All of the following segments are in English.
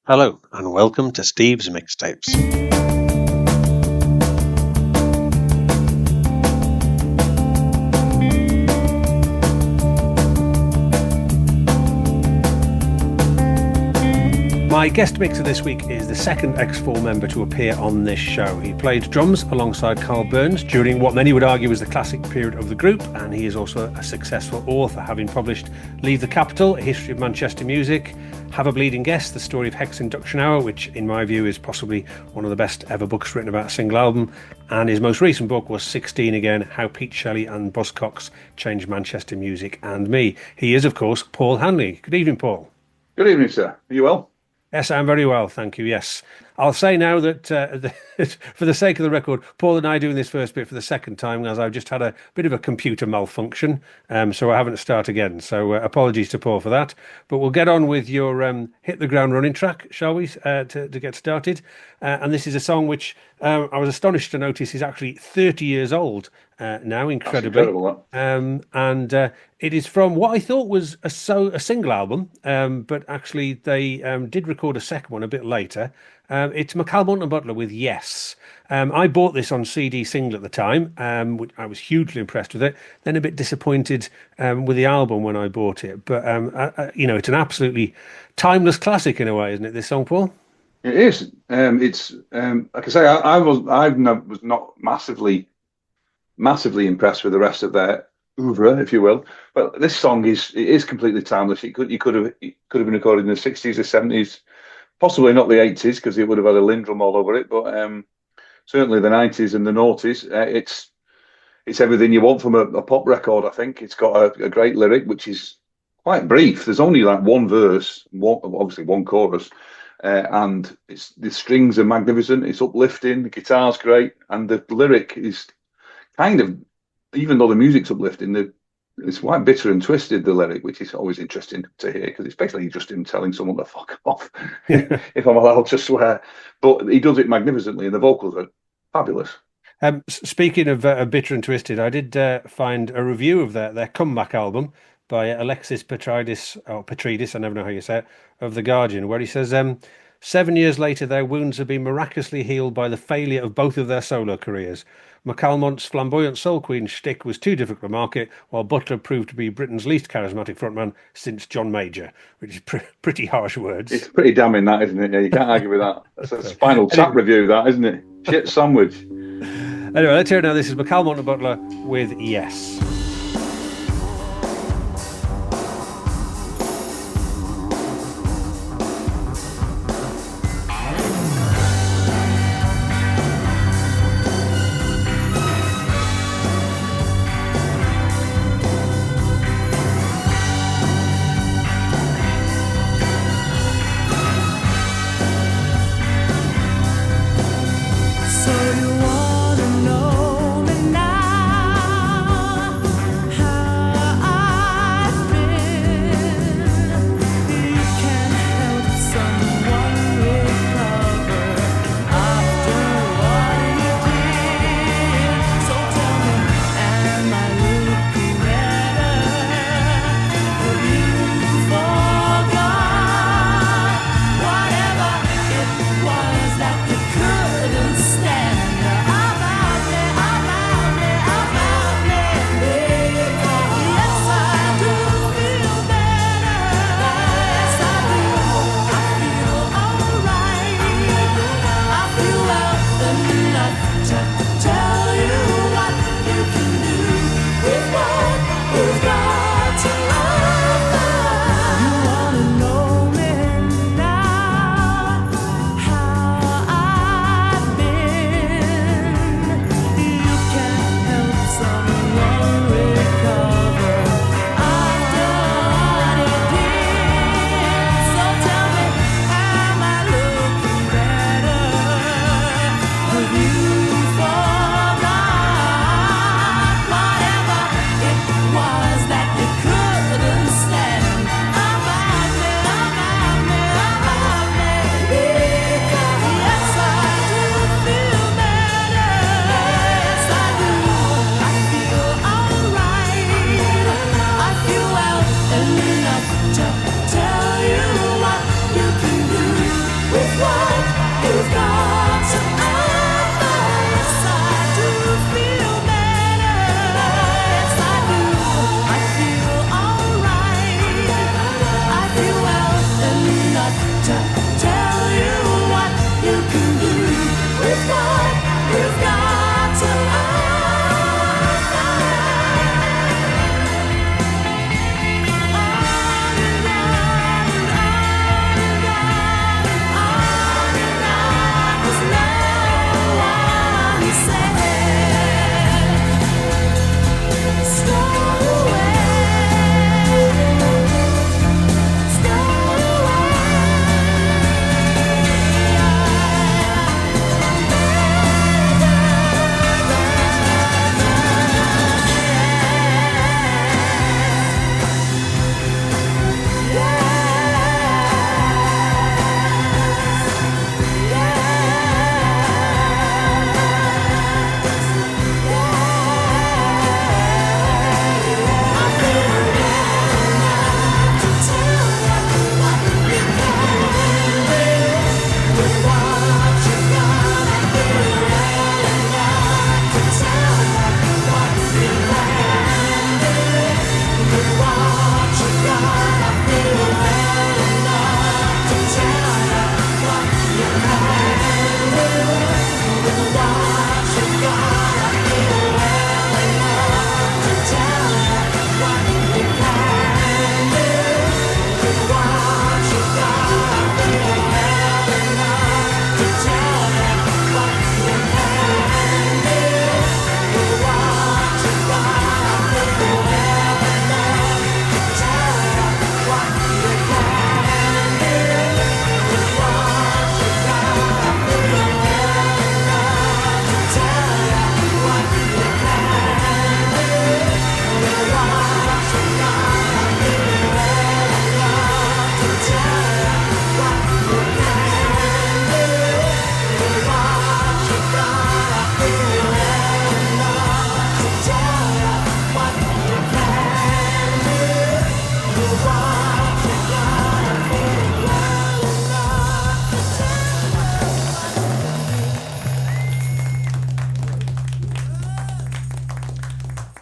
Hello and welcome to Steve's Mixtapes. My guest mixer this week is the second X4 member to appear on this show. He played drums alongside Karl Burns during what many would argue was the classic period of the group, and he is also a successful author, having published Leave the Capital, A History of Manchester Music, Have a Bleedin Guess, The Story of Hex Induction Hour, which in my view is possibly one of the best ever books written about a single album, and his most recent book was 16 Again, How Pete Shelley and Buzzcocks Changed Manchester Music and Me. He is, of course, Paul Hanley. Good evening, Paul. Good evening, sir. Are you well? Yes, I'm very well, thank you, yes. I'll say now that for the sake of the record, Paul and I are doing this first bit for the second time, as I've just had a bit of a computer malfunction, so I haven't to start again. So apologies to Paul for that. But we'll get on with your Hit the Ground Running track, shall we, to get started. And this is a song which I was astonished to notice is actually 30 years old now, incredibly. That's incredible, and it is from what I thought was a single album, but actually they did record a second one a bit later. It's McAlmont and Butler with Yes. I bought this on CD single at the time, which I was hugely impressed with it. Then a bit disappointed with the album when I bought it. But, it's an absolutely timeless classic in a way, isn't it, this song, Paul? It is. It's like I say, I was not massively impressed with the rest of their oeuvre, if you will. But this song is completely timeless. It could have been recorded in the 60s or 70s. Possibly not the 80s because it would have had a Lindrum all over it, but certainly the 90s and the noughties. It's everything you want from a pop record, I think. It's got a great lyric, which is quite brief. There's only like one verse, obviously one chorus, and the strings are magnificent. It's uplifting, the guitar's great, and the lyric is kind of, even though the music's uplifting, it's quite bitter and twisted, the lyric, which is always interesting to hear because it's basically just him telling someone to fuck off, if I'm allowed to swear. But he does it magnificently, and the vocals are fabulous. Speaking of bitter and twisted, I did find a review of their comeback album by Alexis Petridis, I never know how you say it, of The Guardian, where he says, 7 years later, their wounds have been miraculously healed by the failure of both of their solo careers. McAlmont's flamboyant soul queen shtick was too difficult to market, while Butler proved to be Britain's least charismatic frontman since John Major, which is pretty harsh words. It's pretty damning, that, isn't it? Yeah, you can't argue with that. That's a Spinal Tap review, that, isn't it? Shit sandwich. Anyway, let's hear it now. This is McAlmont and Butler with Yes. So you wanna know me now?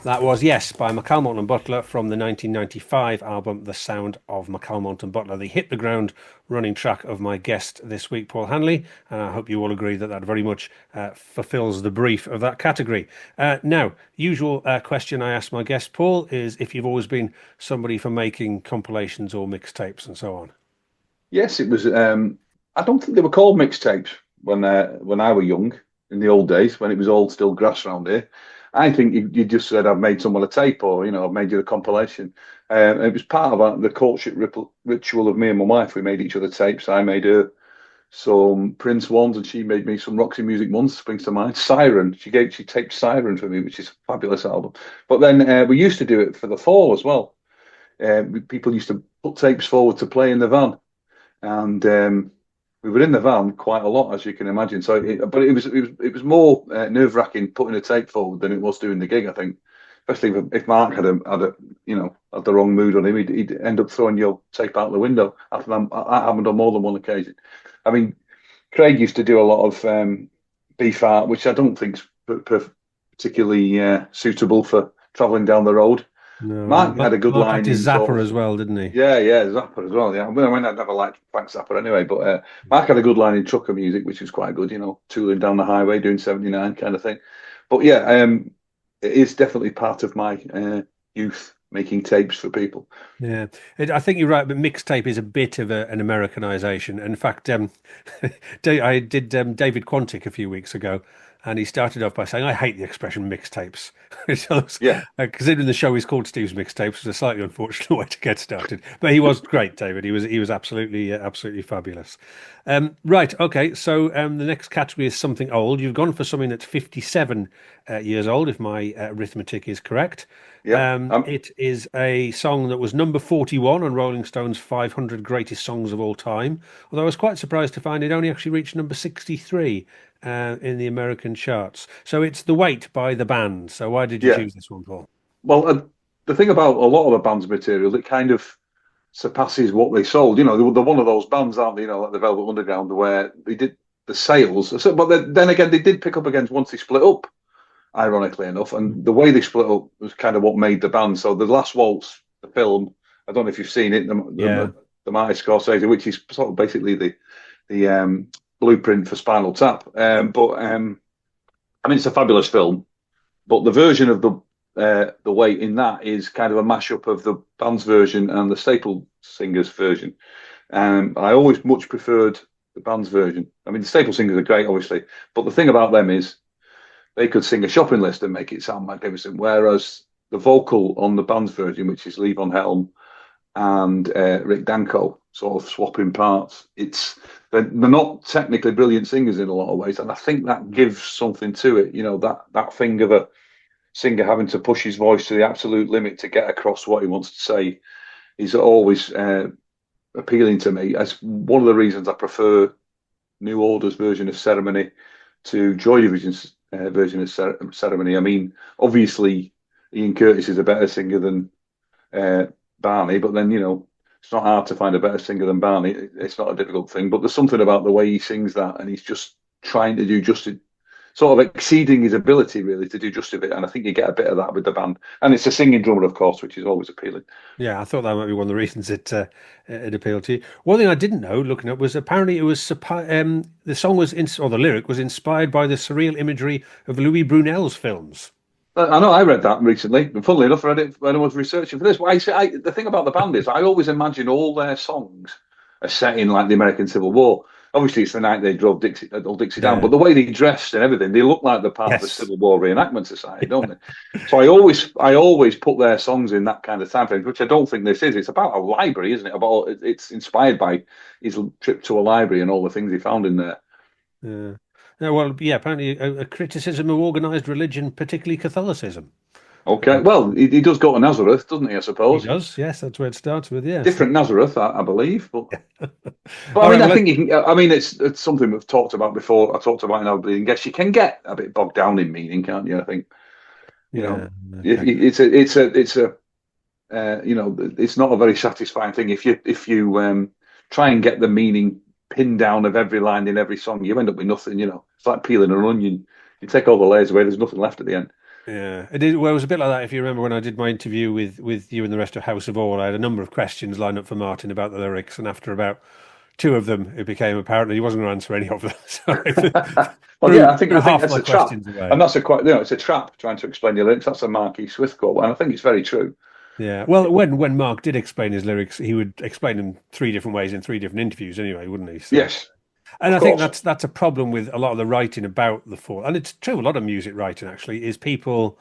That was Yes by McCalmont and Butler from the 1995 album The Sound of McCalmont and Butler, the hit the ground running track of my guest this week, Paul Hanley. And I hope you all agree that that very much fulfills the brief of that category. Now, usual question I ask my guest, Paul, is if you've always been somebody for making compilations or mixtapes and so on. Yes, it was. I don't think they were called mixtapes when I were young in the old days when it was all still grass around here. I think you just said I've made someone a tape, or I've made you a compilation. It was part of the courtship ritual of me and my wife. We made each other tapes. I made her some Prince ones, and she made me some Roxy Music ones. Springs to mind. Siren. She taped Siren for me, which is a fabulous album. But then we used to do it for the fall as well. People used to put tapes forward to play in the van, and we were in the van quite a lot, as you can imagine. So, but it was more nerve-wracking putting a tape forward than it was doing the gig. I think, especially if Mark had had the wrong mood on him, he'd end up throwing your tape out the window. That happened on more than one occasion. I mean, Craig used to do a lot of beef art, which I don't think's particularly suitable for travelling down the road. No, Mark had a good Mark line had his in Zappa as well, didn't he? Yeah, Zappa as well. Yeah, I mean, I'd never liked Frank Zappa anyway, but Mark had a good line in trucker music, which was quite good. Tooling down the highway, doing 79 kind of thing. But yeah, it is definitely part of my youth making tapes for people. Yeah, I think you're right, but mixtape is a bit of an Americanization. In fact, I did David Quantick a few weeks ago, and he started off by saying, "I hate the expression mixtapes." Yeah, Considering the show is called Steve's Mixtapes, was a slightly unfortunate way to get started. But he was great, David. He was absolutely fabulous. Right, okay. So the next category is something old. You've gone for something that's 57 years old, if my arithmetic is correct. yeah. It is a song that was number 41 on Rolling Stone's 500 Greatest Songs of All Time. Although I was quite surprised to find it only actually reached number 63 in the American charts. So it's The Weight by the band. So why did you Yeah. choose this one, Paul? Well, the thing about a lot of the band's material, it kind of surpasses what they sold. They're one of those bands, aren't they? Like the Velvet Underground, where they did the sales. But then again, they did pick up again once they split up, ironically enough. And the way they split up was kind of what made the band. So the Last Waltz, the film, I don't know if you've seen it, Yeah. the Marty Scorsese, which is sort of basically the blueprint for Spinal Tap. But I mean, it's a fabulous film. But the version of the weight in that is kind of a mashup of the band's version and the Staple Singers version. I always much preferred the band's version. I mean, the Staple Singers are great, obviously, but the thing about them is they could sing a shopping list and make it sound magnificent. Whereas the vocal on the band's version, which is Levon Helm and Rick Danko, sort of swapping parts, they're not technically brilliant singers in a lot of ways, and I think that gives something to it. That thing of a singer having to push his voice to the absolute limit to get across what he wants to say is always appealing to me. As one of the reasons I prefer New Order's version of Ceremony to Joy Division's version of Ceremony. I mean, obviously, Ian Curtis is a better singer than Barney, but then, it's not hard to find a better singer than Barney. It's not a difficult thing, but there's something about the way he sings that, and he's just trying to do justice, sort of exceeding his ability, really, to do justice of it. And I think you get a bit of that with the band. And it's a singing drummer, of course, which is always appealing. Yeah, I thought that might be one of the reasons it appealed to you. One thing I didn't know, looking up, was apparently it was the song was or the lyric was inspired by the surreal imagery of Louis Brunel's films. I know I read that recently, and funnily enough, I read it when I was researching for this. The thing about the band is I always imagine all their songs are set in like the American Civil War. Obviously, it's the night they drove Old Dixie down, but the way they dressed and everything, they look like they're part of the Civil War Reenactment Society, don't they? So I always put their songs in that kind of time frame, which I don't think this is. It's about a library, isn't it? It's inspired by his trip to a library and all the things he found in there. Yeah. Well, yeah, apparently a criticism of organised religion, particularly Catholicism. Okay, well, he does go to Nazareth, doesn't he, I suppose? He does, yes, that's where it starts with, yeah. Different Nazareth, I believe. But I mean, I think you can, I mean, it's something we've talked about before. I talked about in A Bleedin Guess. You can get a bit bogged down in meaning, can't you? I think, okay. it's not a very satisfying thing. If you try and get the meaning pinned down of every line in every song, you end up with nothing, It's like peeling an onion. You take all the layers away, there's nothing left at the end. Yeah, it did. Well, it was a bit like that. If you remember when I did my interview with you and the rest of House of All, I had a number of questions lined up for Martin about the lyrics, and after about two of them, it became apparent that he wasn't going to answer any of them. So Well, yeah, I think half that's my a trap, questions away. and that's a quite, it's a trap trying to explain your lyrics. That's a Marquis Swift quote, and I think it's very true. Yeah. Well, when Mark did explain his lyrics, he would explain them three different ways in three different interviews, anyway, wouldn't he? So, Yes, and of I think course. that's a problem with a lot of the writing about the Fall, and it's true. A lot of music writing actually is people.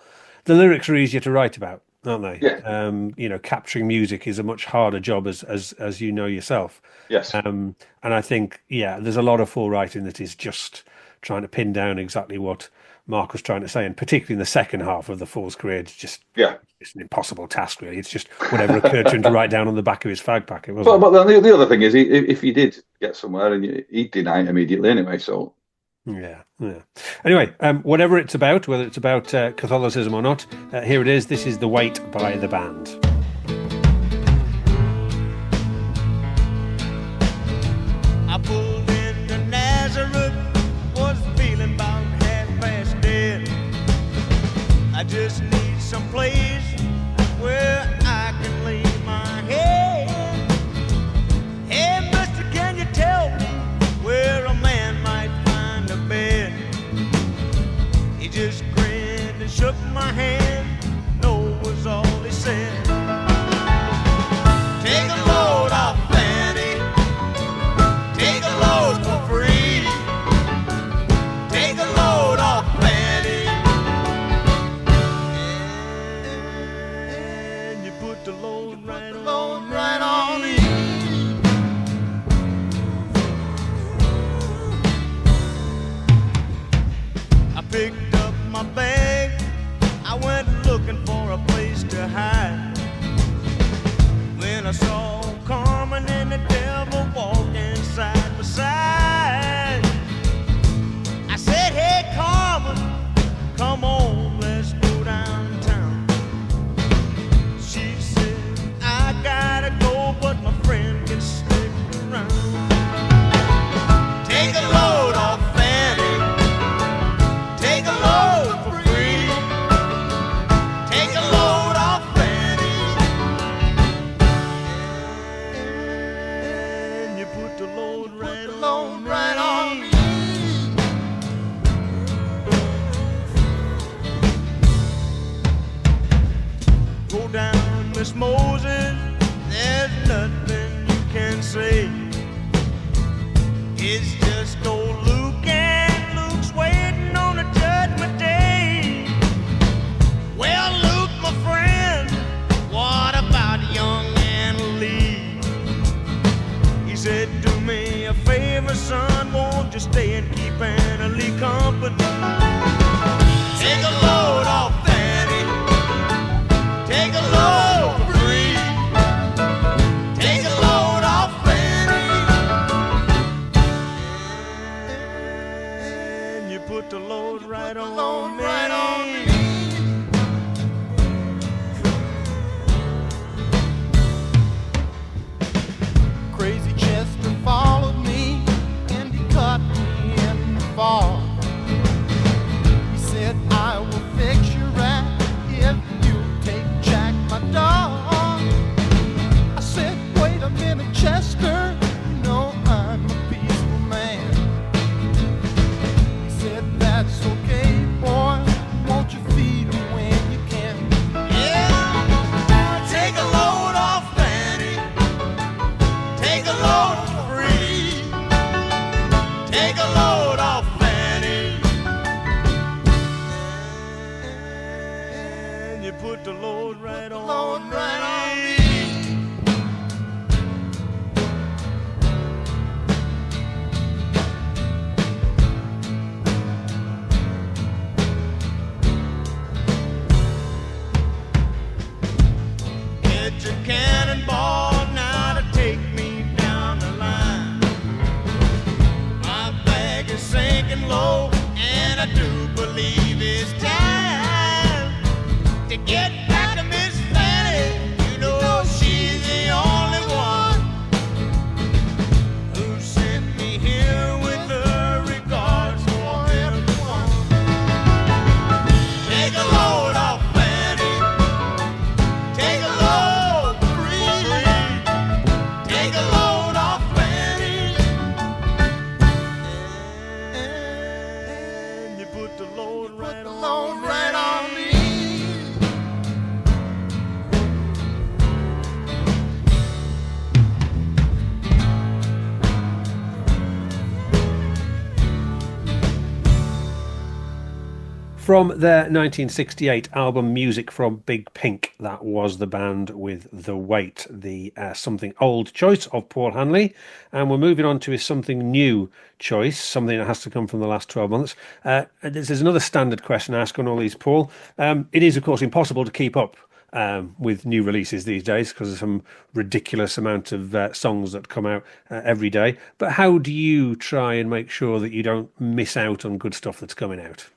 The lyrics are easier to write about, aren't they? Yeah. Capturing music is a much harder job, as you know yourself. Yes. And I think, yeah, there's a lot of Fall writing that is just trying to pin down exactly what Mark was trying to say, and particularly in the second half of the Fall's career, Yeah. it's an impossible task, really. It's just whatever occurred to him to write down on the back of his fag packet, But, wasn't it? but the other thing is, if you did get somewhere, and he'd deny it immediately anyway. So Yeah, yeah. Anyway, whatever it's about, whether it's about Catholicism or not, here it is. This is The Wait by the band. I pulled into Nazareth, was feeling about half-past dead. I just need some place where I can lay my head. Hey, mister, can you tell me where a man might find a bed? He just grinned and shook my hand, no was all he said. Take a load off, Fanny. Take a load for free. Take a load off, Fanny. And you put the load right on me. I picked up my bag. I went looking for a place to hide. When I saw Carmen and the devil walking side by side, I said, hey Carmen, come on, let's go downtown. She said, I gotta go, but my friend can stick around. Take a load off, Fanny. Take a load for free. Take a load off, Fanny. And you put the load right on me. Go down, Miss Moses, there's nothing you can say. It's just old Luke, and Luke's waiting on a judgment day. Well, Luke, my friend, what about young Anna Lee? He said, do me a favor, son, won't you stay and keep Anna Lee company? Take a load off, Fanny. Take a load for free. Take a load off, Fanny. And you put the load right on me. Crazy Chester followed me and he caught me in the fall. He said, I will fix you right if you take Jack, my dog. I said, wait a minute, Chester, you know I'm a peaceful man. He said, that's okay, boy, won't you feed him when you can? Yeah, take a load off, Fanny. Take a load for free. Take a load off, Fanny. And you put the load right on me. Get your cannonball now to take me down the line. My bag is sinking low, and I do believe it's time to get back to Miss Fanny. You know she's the only one who sent me here with her regards for everyone. Take a load From their 1968 album Music from Big Pink, that was the band with The Weight, the Something Old choice of Paul Hanley. And we're moving on to his Something New choice, something that has to come from the last 12 months. This is another standard question I ask on all these, Paul. It is, of course, impossible to keep up with new releases these days because of some ridiculous amount of songs that come out every day. But how do you try and make sure that you don't miss out on good stuff that's coming out?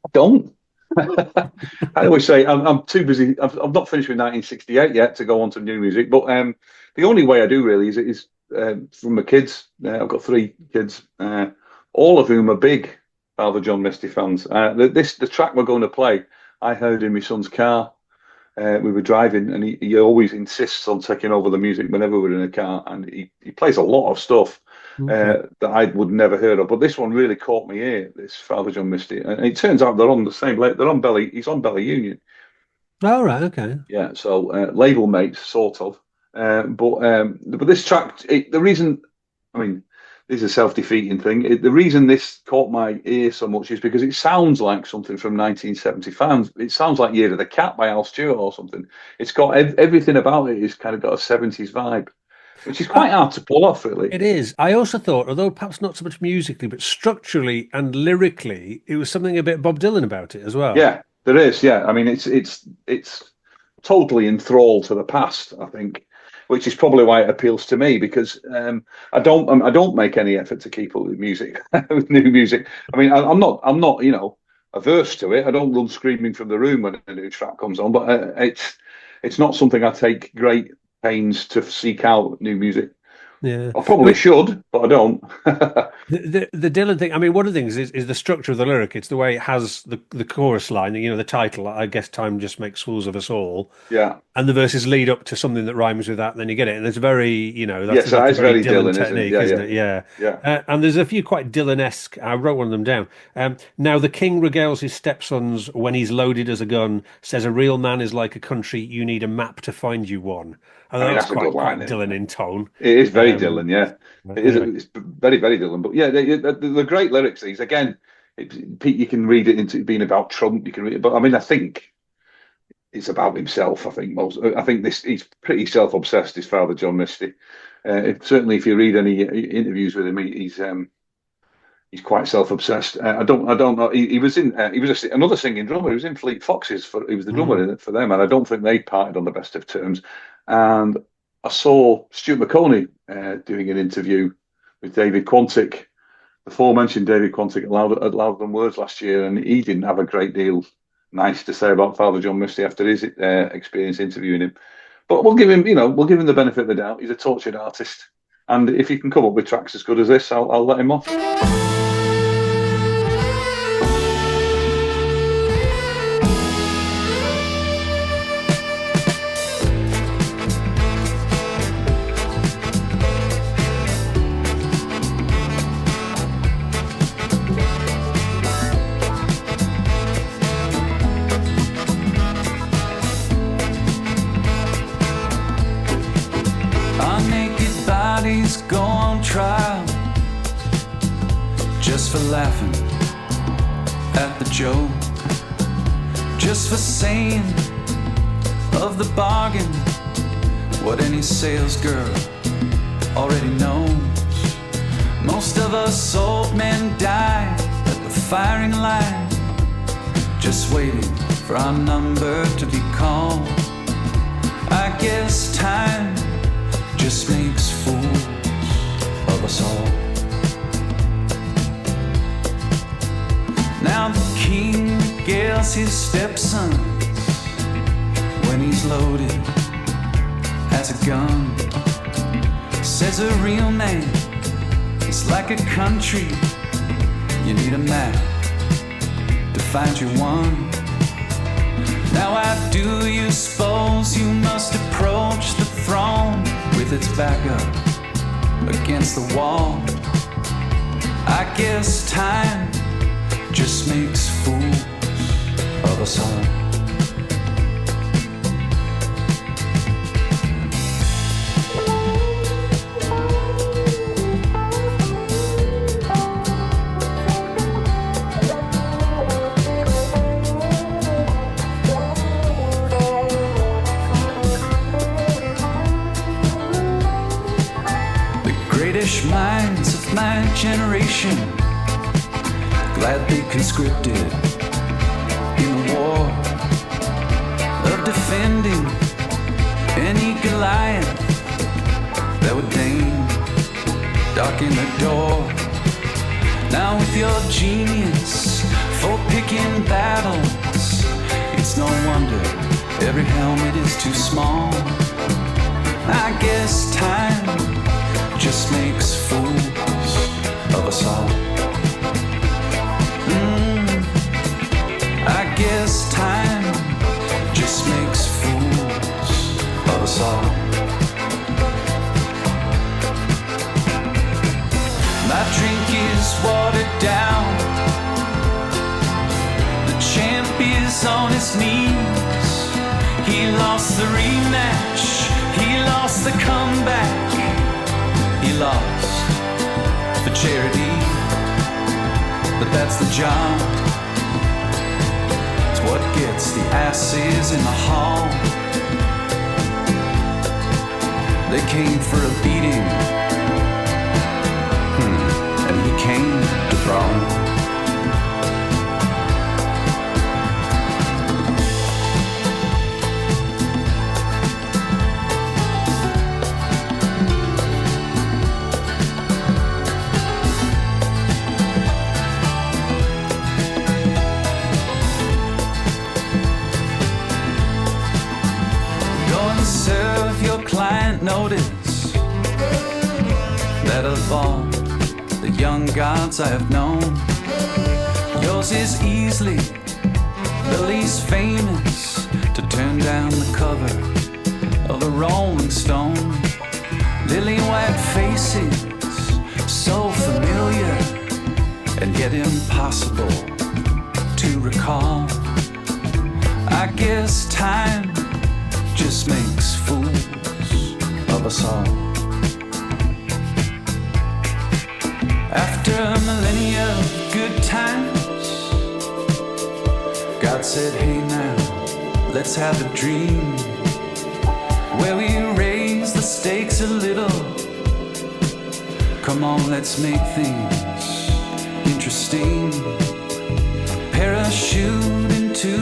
I don't. I always say I'm too busy. I've not finished with 1968 yet to go on to new music. But the only way I do really is from my kids. I've got 3 kids, all of whom are big Father John Misty fans. The track we're going to play, I heard in my son's car. We were driving, and he always insists on taking over the music whenever we're in a car, and he plays a lot of stuff that I would never heard of. But this one really caught me ear, this Father John Misty, and it turns out they're on the same label. They're on Belly. He's on Belly Union. Oh, right, okay. Yeah, so label mates, sort of. But this track, the reason, I mean, this is a self-defeating thing. The reason this caught my ear so much is because it sounds like something from 1975. It sounds like Year of the Cat by Al Stewart or something. It's got everything about it is kind of got a 70s vibe, which is quite hard to pull off, really. It is. I also thought, although perhaps not so much musically, but structurally and lyrically, it was something a bit Bob Dylan about it as well. Yeah, there is. Yeah, I mean, it's totally enthralled to the past, I think. Which is probably why it appeals to me, because I don't make any effort to keep up with music, with new music. I mean, I'm not averse to it. I don't run screaming from the room when a new track comes on, but it's not something I take great pains to seek out new music. Yeah, I probably should, but I don't. The Dylan thing, I mean, one of the things is the structure of the lyric. It's the way it has the chorus line, the title, I guess time just makes fools of us all. Yeah. And the verses lead up to something that rhymes with that, and then you get it. And it's very, that's that is very Dylan Dylan technique, isn't it? Yeah. And there's a few quite Dylan-esque, I wrote one of them down. Now the king regales his stepsons when he's loaded as a gun, says a real man is like a country, you need a map to find you one. I mean, that's quite Dylan in tone. It is very Dylan, yeah. It is. It's very, very Dylan. But yeah, the great lyrics. These again, Pete, you can read it into being about Trump. You can read it, but I mean, I think it's about himself. I think he's pretty self-obsessed. His father, John Misty. Certainly, if you read any interviews with him, he's quite self-obsessed. I don't know. He was another singing drummer. He was in Fleet Foxes. He was the drummer for them, and I don't think they parted on the best of terms. And I saw Stuart McConey doing an interview with David Quantick, the aforementioned David Quantick at Louder Than Words last year, and he didn't have a great deal nice to say about Father John Misty after his experience interviewing him. But we'll give him the benefit of the doubt. He's a tortured artist, and if he can come up with tracks as good as this, I'll let him off. Go on trial just for laughing at the joke, just for saying of the bargain what any sales girl already knows. Most of us old men die at the firing line, just waiting for our number to be called. I guess time just makes fools of us all. Now the king regales his stepsons when he's loaded as a gun. Says a real man is like a country, you need a map to find you one. Now I do you suppose you must approach the throne with its back up against the wall. I guess time just makes fools of us all. against my generation. Glad they conscripted in the war of defending any Goliath that would deign darken the door. Now with your genius for picking battles, it's no wonder every helmet is too small. I guess time just makes fools of us all. I guess time just makes fools of us all. My drink is watered down. The champ is on his knees. He lost the rematch. He lost the comeback. He lost for charity. But that's the job. It's what gets the asses in the hall. They came for a beating. And he came to brawl. Serve your client notice that of all the young gods I have known, yours is easily the least famous to turn down the cover of a Rolling Stone. Lily white faces, so familiar and yet impossible to recall. I guess time just makes fools of us all. After a millennia of good times, God said, hey now, let's have a dream where we raise the stakes a little. Come on, let's make things interesting. Parachute into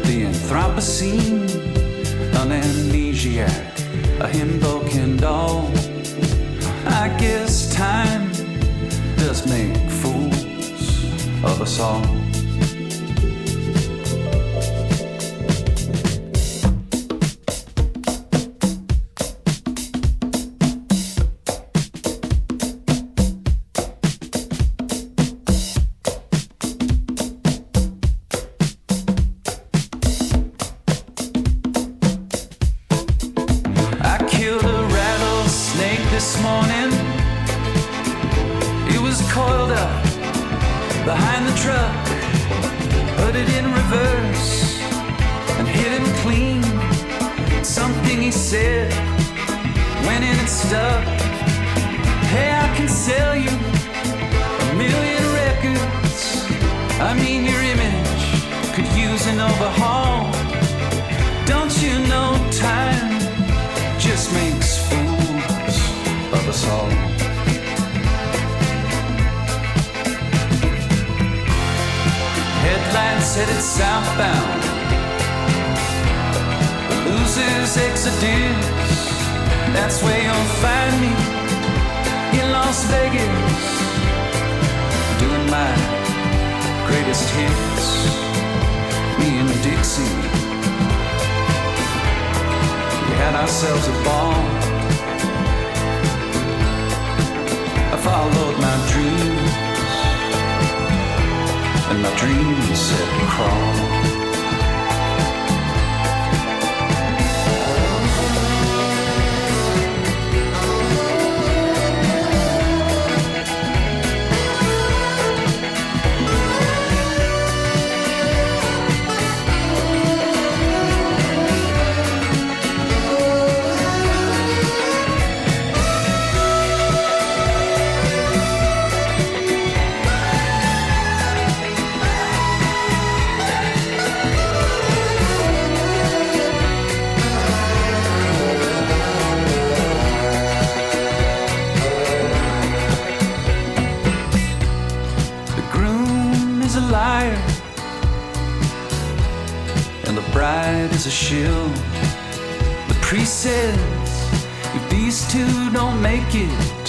the Anthropocene, an amnesiac, a himbo Kendall. I guess time does make fools of us all. Headed southbound, the losers exodus. That's where you'll find me in Las Vegas, doing my greatest hits. Me and Dixie, we had ourselves a ball. I followed my dreams, and my dreams said to crawl. fire, and the bride is a shill. The priest says, if these two don't make it,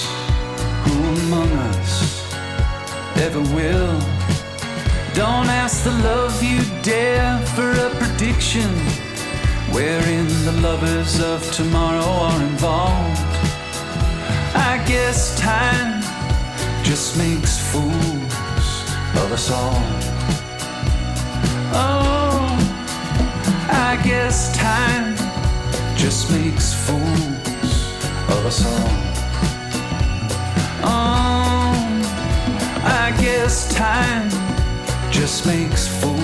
who among us ever will? Don't ask the love you dare for a prediction wherein the lovers of tomorrow are involved. I guess time just makes fools of us all. Oh, I guess time just makes fools of us all. Oh, I guess time just makes fools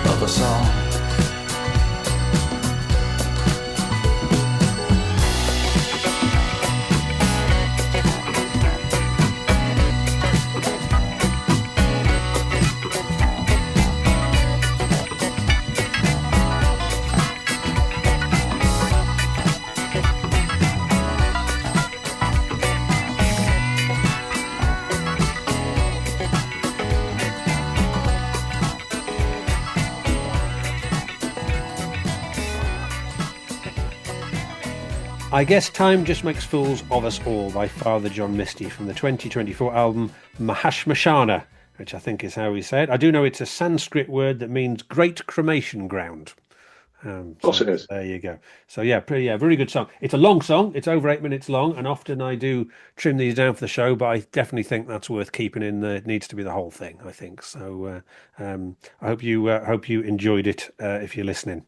of us all. I Guess Time Just Makes Fools of Us All by Father John Misty from the 2024 album Mahashmashana, which I think is how we say it. I do know it's a Sanskrit word that means great cremation ground. Of course it is. There you go. So yeah, very good song. It's a long song. It's over 8 minutes long, and often I do trim these down for the show, but I definitely think that's worth keeping in. It needs to be the whole thing, I think. So I hope you enjoyed it if you're listening.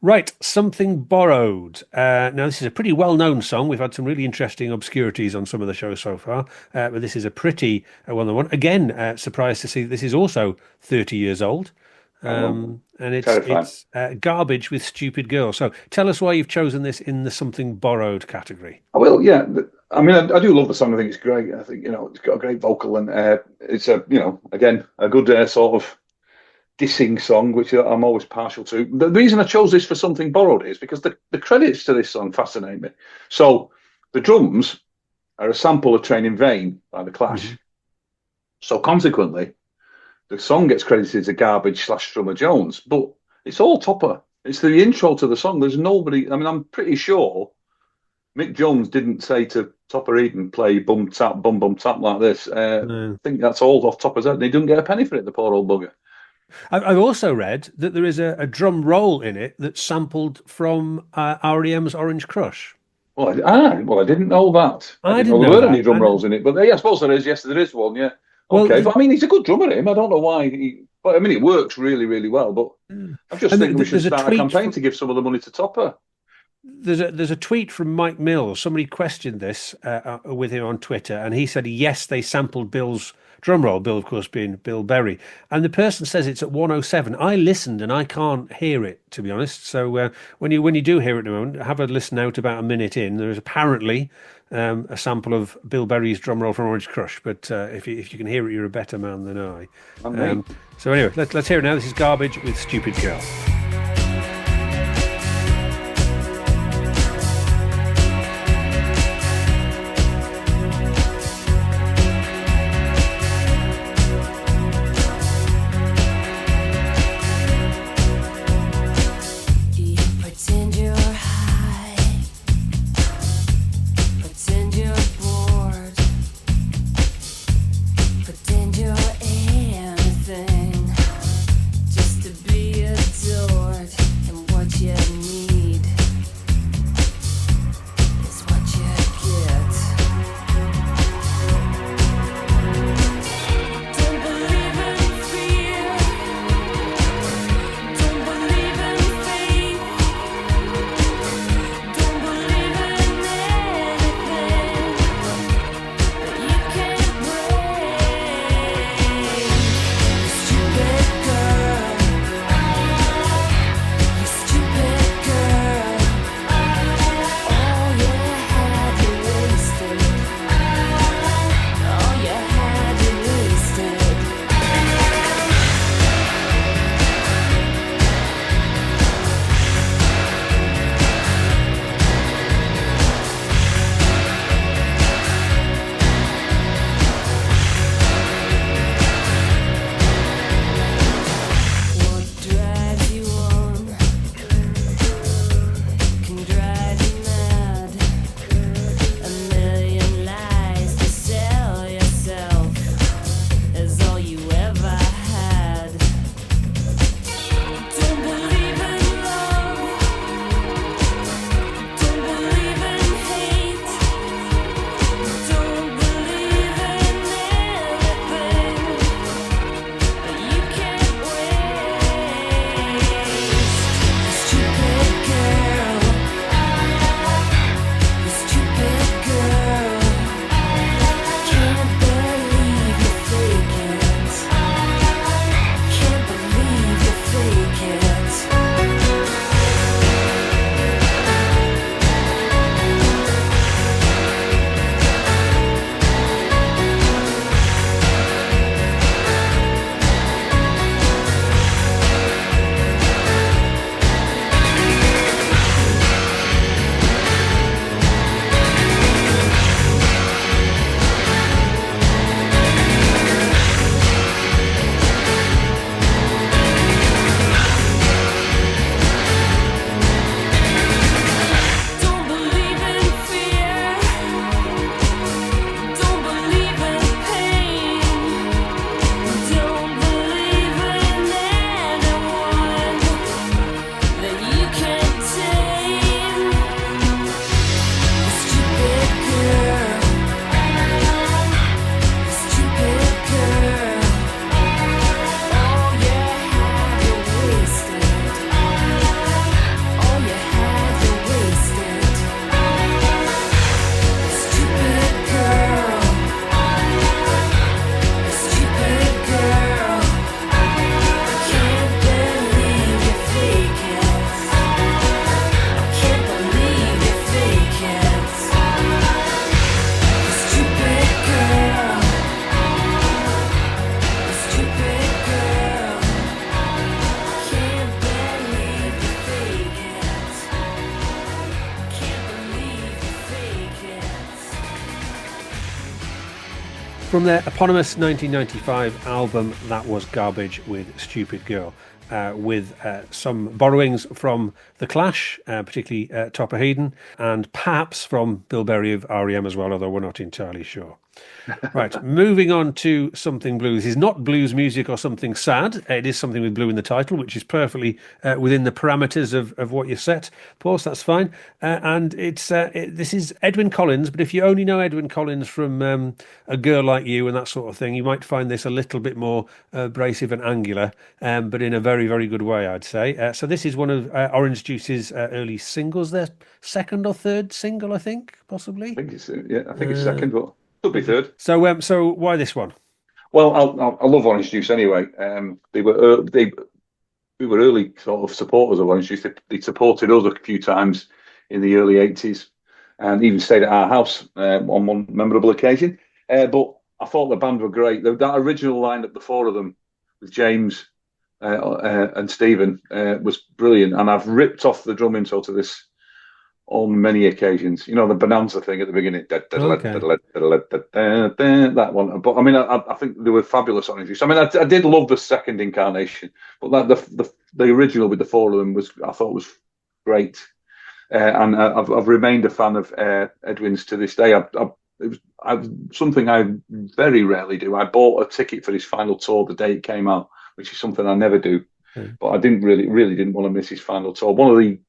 Right, Something Borrowed. Now, this is a pretty well-known song. We've had some really interesting obscurities on some of the shows so far, but this is a pretty well-known one. Again, surprised to see that this is also 30 years old. And it's Garbage with Stupid Girl. So tell us why you've chosen this in the Something Borrowed category. Well, yeah, I mean, I do love the song. I think it's great. I think, it's got a great vocal, and it's again, a good sort of dissing song, which I'm always partial to. The reason I chose this for Something Borrowed is because the credits to this song fascinate me. So the drums are a sample of Train in Vain by The Clash. Mm-hmm. So consequently, the song gets credited to Garbage / Strummer Jones, but it's all Topper. It's the intro to the song. There's nobody. I mean, I'm pretty sure Mick Jones didn't say to Topper Eden, play bum tap like this. I think that's all off Topper's head. And he didn't get a penny for it, the poor old bugger. I've also read that there is a drum roll in it that's sampled from R.E.M's Orange Crush. Well, I didn't know that. I didn't know there were any drum rolls in it, but I suppose there is. Yes, there is one. Yeah. Okay, but I mean, he's a good drummer. Him, I don't know why. But I mean, it works really, really well. But I'm just thinking we should start a campaign to give some of the money to Topper. There's a tweet from Mike Mills. Somebody questioned this with him on Twitter, and he said yes, they sampled Bill's drum roll. Bill, of course, being Bill Berry, and the person says it's at 107. I listened and I can't hear it, to be honest. So when you do hear it at the moment, have a listen out about a minute in. There is apparently a sample of Bill Berry's drum roll from Orange Crush, but if you can hear it, you're a better man than I. So anyway, let's hear it now. This is Garbage with Stupid Girl. Just to be a dope. From their eponymous 1995 album, that was Garbage with Stupid Girl, with some borrowings from The Clash, particularly Topper Headon, and perhaps from Bill Berry of R.E.M. as well, although we're not entirely sure. Right, moving on to something blues. It's not blues music or something sad. It is something with blue in the title, which is perfectly within the parameters of what you set, Paul, so that's fine. And this is Edwyn Collins, but if you only know Edwyn Collins from A Girl Like You and that sort of thing, you might find this a little bit more abrasive and angular, but in a very, very good way, I'd say. So this is one of Orange Juice's early singles, their second or third single, I think, possibly. I think it's second, but could be third. So why this one? Well, I love Orange Juice anyway. They were we were early sort of supporters of Orange Juice. They supported us a few times in the early 80s and even stayed at our house on one memorable occasion. But I thought the band were great. That original lineup, the four of them, with James and Stephen, was brilliant. And I've ripped off the drum intro to this on many occasions. You know, the Bonanza thing at the beginning. That one. But I mean, I think they were fabulous Orange Juice. I mean, I did love the second incarnation, but the original with the four of them I thought was great. And I've remained a fan of Edwyn's to this day. It was something I very rarely do. I bought a ticket for his final tour the day it came out, which is something I never do. But I really didn't want to miss his final tour. One of the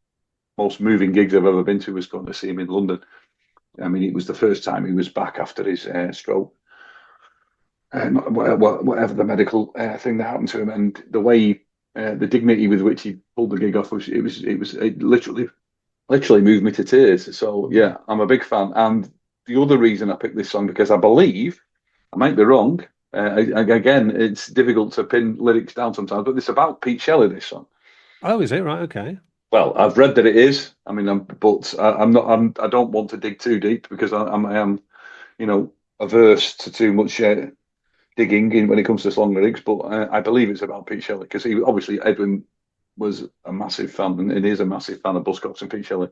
most moving gigs I've ever been to was going to see him in London. I mean, it was the first time he was back after his stroke, and whatever the medical thing that happened to him, and the way the dignity with which he pulled the gig off it literally moved me to tears. So yeah, I'm a big fan. And the other reason I picked this song, because I believe, I might be wrong, again, it's difficult to pin lyrics down sometimes, but it's about Pete Shelley, this song. Oh, is it? Right, okay. Well, I've read that it is. I mean, I'm not. I don't want to dig too deep because I am, averse to too much digging when it comes to song lyrics. But I believe it's about Pete Shelley because obviously Edwyn was a massive fan and is a massive fan of Buzzcocks and Pete Shelley.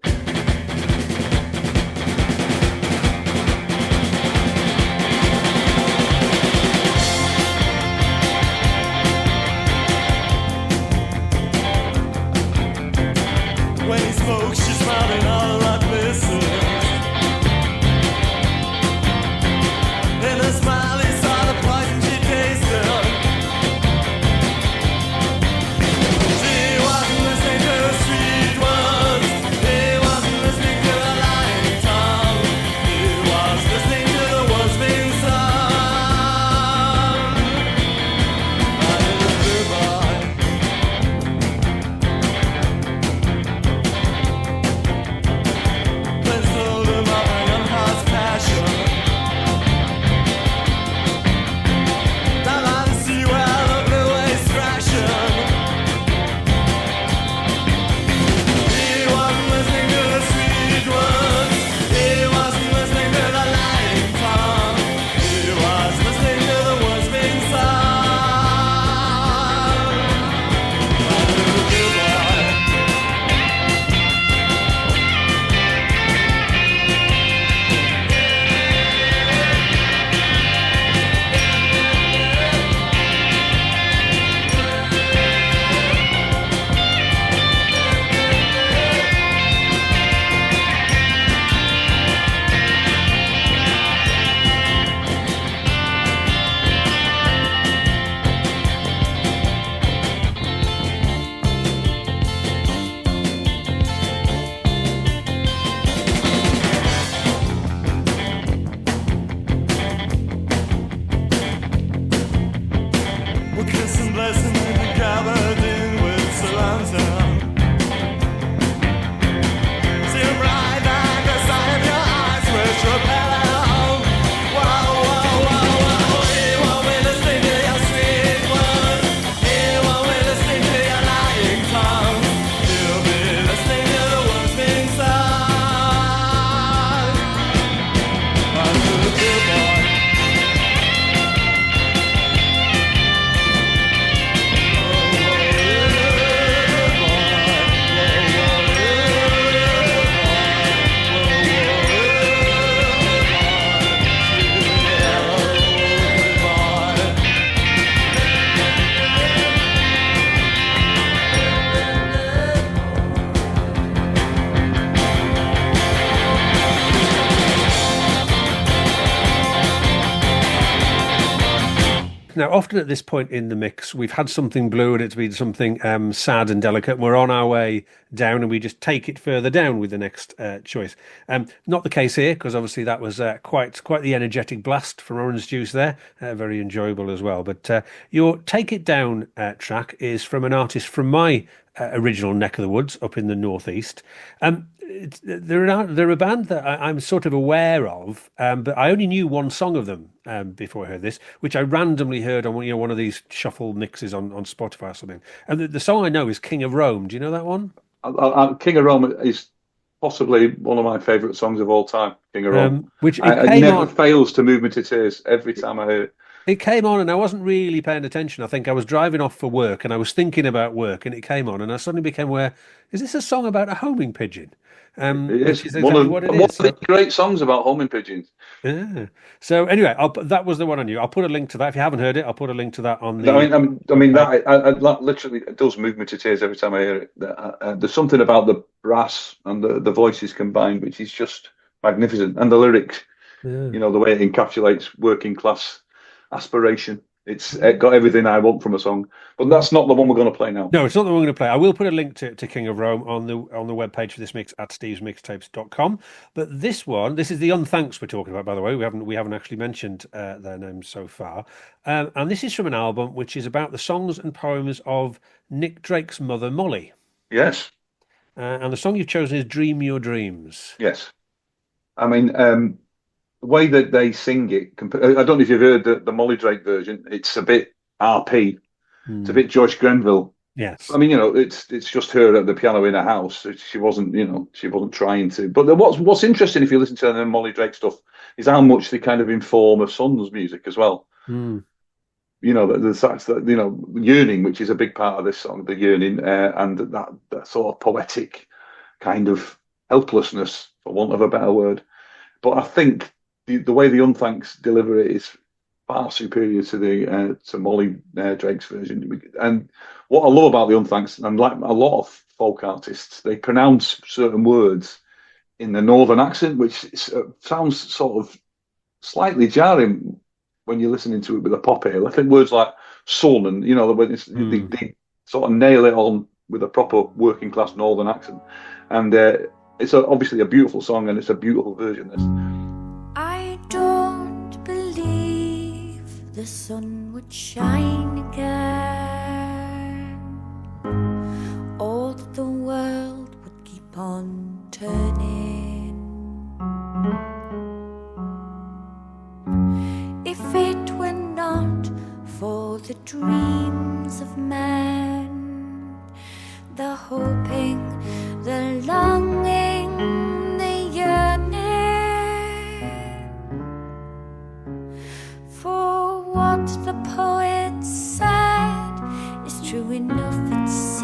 often at this point in the mix, we've had something blue and it's been something sad and delicate, and we're on our way down and we just take it further down with the next choice. Not the case here, because obviously that was quite the energetic blast from Orange Juice there, very enjoyable as well. But your Take It Down track is from an artist from my original neck of the woods up in the northeast. They're a band that I'm sort of aware of, but I only knew one song of them before I heard this, which I randomly heard on one of these shuffle mixes on Spotify or something. And the song I know is King of Rome. Do you know that one? King of Rome is possibly one of my favourite songs of all time. King of Rome, which it never fails to move me to tears every time I hear it. It came on and I wasn't really paying attention. I think I was driving off for work and I was thinking about work, and it came on and I suddenly became aware, is this a song about a homing pigeon? Which is exactly what it is. One of the great songs about homing pigeons. Yeah. So anyway, that was the one I knew. I'll put a link to that. If you haven't heard it, I'll put a link to that on the... that literally it does move me to tears every time I hear it. There's something about the brass and the voices combined, which is just magnificent. And the lyrics, the way it encapsulates working class aspiration. It's got everything I want from a song, but that's not the one we're going to play now. No, it's not the one we're going to play. I will put a link to King of Rome on the webpage for this mix at stevesmixtapes.com. But this is the Unthanks we're talking about, by the way. We haven't actually mentioned their names so far. And this is from an album which is about the songs and poems of Nick Drake's mother, Molly. Yes. And the song you've chosen is Dream Your Dreams. Yes. I mean, the way that they sing it, I don't know if you've heard the Molly Drake version. It's a bit RP. It's a bit Joyce Grenville. Yes. I mean, it's just her at the piano in her house. She wasn't trying to. But what's interesting if you listen to the Molly Drake stuff is how much they kind of inform her son's music as well. The sax that yearning, which is a big part of this song, the yearning, and that sort of poetic kind of helplessness, for want of a better word. But I think the way the Unthanks deliver it is far superior to to Molly Drake's version. And what I love about the Unthanks, and like a lot of folk artists, they pronounce certain words in the northern accent, which sounds sort of slightly jarring when you're listening to it with a pop ear. I think words like son and they sort of nail it on with a proper working class northern accent. And it's obviously a beautiful song, and it's a beautiful version. I don't believe the sun would shine again, or that the world would keep on turning, if it were not for the dreams of man, the hoping, the longing, the yearning for what the poet said is true enough, it seems.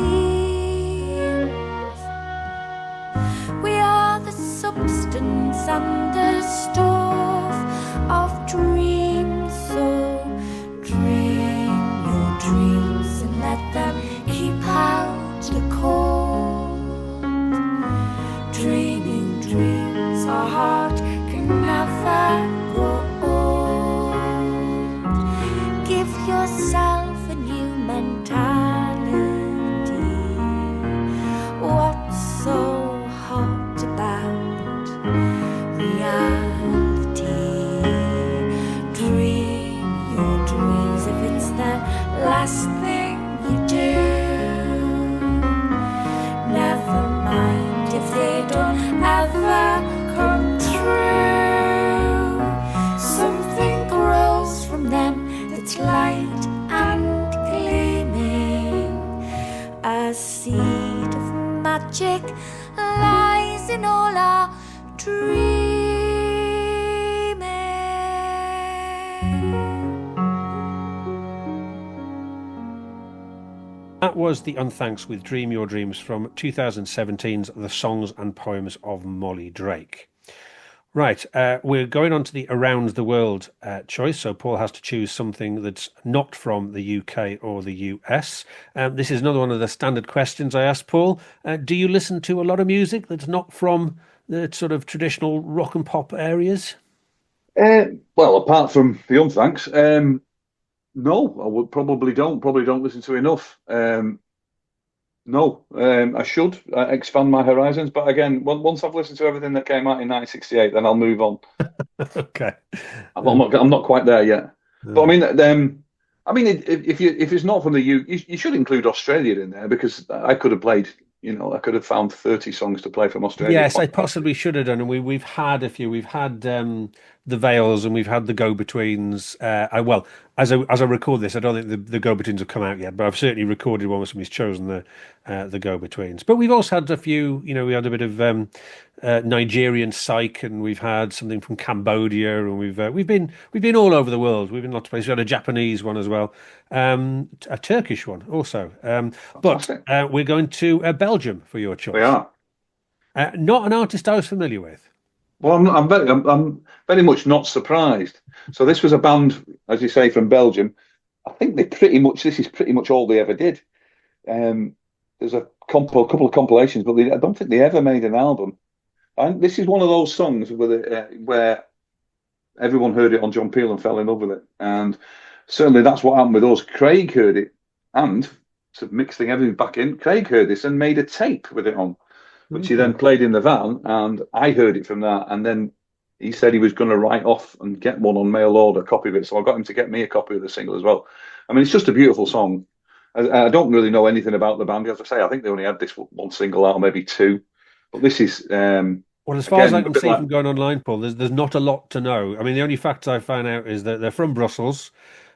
We are the substance and the stuff of dreams, so dream your dreams and let them keep out the cold. Dreaming dreams, our heart can never grow old. Give yourself a new mentality. What's so hot about reality? Dream your dreams if it's the last thing you do. Never mind if they don't ever come true. Something grows from them that's light and gleaming. A seed of magic lies in all our dreaming. That was the Unthanks with Dream Your Dreams from 2017's The Songs and Poems of Molly Drake. Right, we're going on to the Around the World choice, so Paul has to choose something that's not from the UK or the US. This is another one of the standard questions I asked Paul. Do you listen to a lot of music that's not from the sort of traditional rock and pop areas? Well, apart from the Unthanks, No, I would probably don't listen to enough. No, I should expand my horizons, but again, once I've listened to everything that came out in 1968, then I'll move on. Okay. I'm not quite there yet. But Yeah. I mean, if it's not from the you should include Australia in there because I could have played. I could have found 30 songs to play from Australia. Yes, I possibly should have done, and we've had a few. We've had the Veils, and we've had the Go-Betweens. Well, as I record this, I don't think the Go-Betweens have come out yet, but I've certainly recorded one with somebody's chosen the Go-Betweens. But we've also had a few. We had a bit of Nigerian psych, and we've had something from Cambodia, and we've been all over the world. We've been lots of places. We had a Japanese one as well, a Turkish one also. But we're going to Belgium for your choice. We are. Not an artist I was familiar with. Well, I'm very much not surprised. So this was a band, as you say, from Belgium. I think this is pretty much all they ever did. There's a couple of compilations, but I don't think they ever made an album. And this is one of those songs where everyone heard it on John Peel and fell in love with it. And certainly that's what happened with us. Craig heard it and, sort of mixing everything back in, Craig heard this and made a tape with it on, which he then played in the van, and I heard it from that. And then he said he was going to write off and get one on mail order, a copy of it. So I got him to get me a copy of the single as well. I mean, it's just a beautiful song. I don't really know anything about the band. As I say, I think they only had this one single out, or maybe two. But this is... well, as far as I can see from going online, Paul, there's not a lot to know. I mean, the only facts I found out is that they're from Brussels.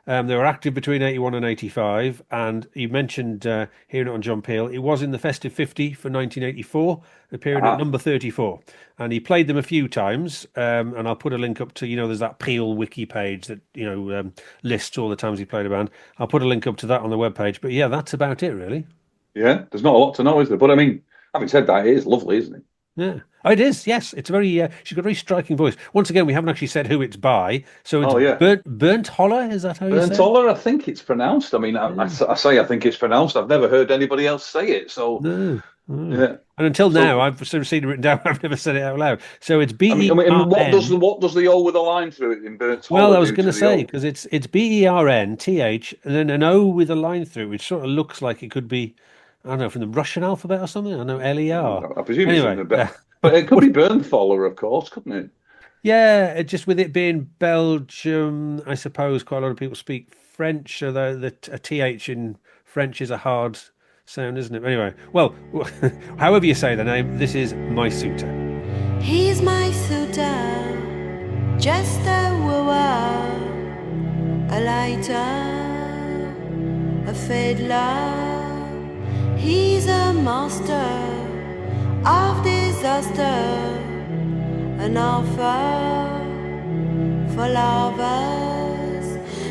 They were active between 81 and 85, and you mentioned hearing it on John Peel. It was in the Festive 50 for 1984, appearing at number 34. And he played them a few times, and I'll put a link up to, there's that Peel wiki page that, lists all the times he played a band. I'll put a link up to that on the webpage. But yeah, that's about it, really. Yeah, there's not a lot to know, is there? But I mean, having said that, it is lovely, isn't it? Yeah. Oh, it is, yes. It's she's got a very striking voice. Once again, we haven't actually said who it's by. So it's Burnt Holler, is that how you say it? Burnt Holler, I think it's pronounced. I mean, I say I think it's pronounced. I've never heard anybody else say it. So, yeah. And until now, I've sort of seen it written down. I've never said it out loud. So it's B-E-R-N. I mean, what does the O with a line through it in Burnt Holler? Well, I was going to say, because it's BERNTH and then an O with a line through it, which sort of looks like it could be, I don't know, from the Russian alphabet or something. I don't know, LER. I presume it's something better. But it could be Burnthaler, of course, couldn't it? Yeah, just with it being Belgium, I suppose quite a lot of people speak French, so a TH in French is a hard sound, isn't it? Anyway, well, however you say the name, this is My Suitor. He's my suitor, just a wooer, a lighter, a fiddler. He's a master of disaster, an offer for lovers.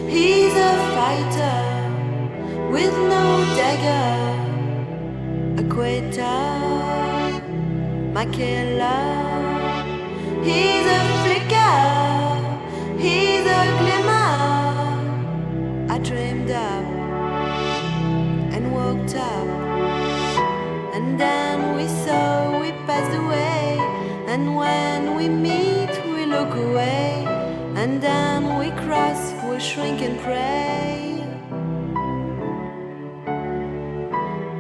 He's a fighter with no dagger, a quitter, my killer. He's a flicker, he's a glimmer. I dreamed up and woke up, and then we saw we passed away. And when we meet, we look away, and then we cross, we shrink and pray.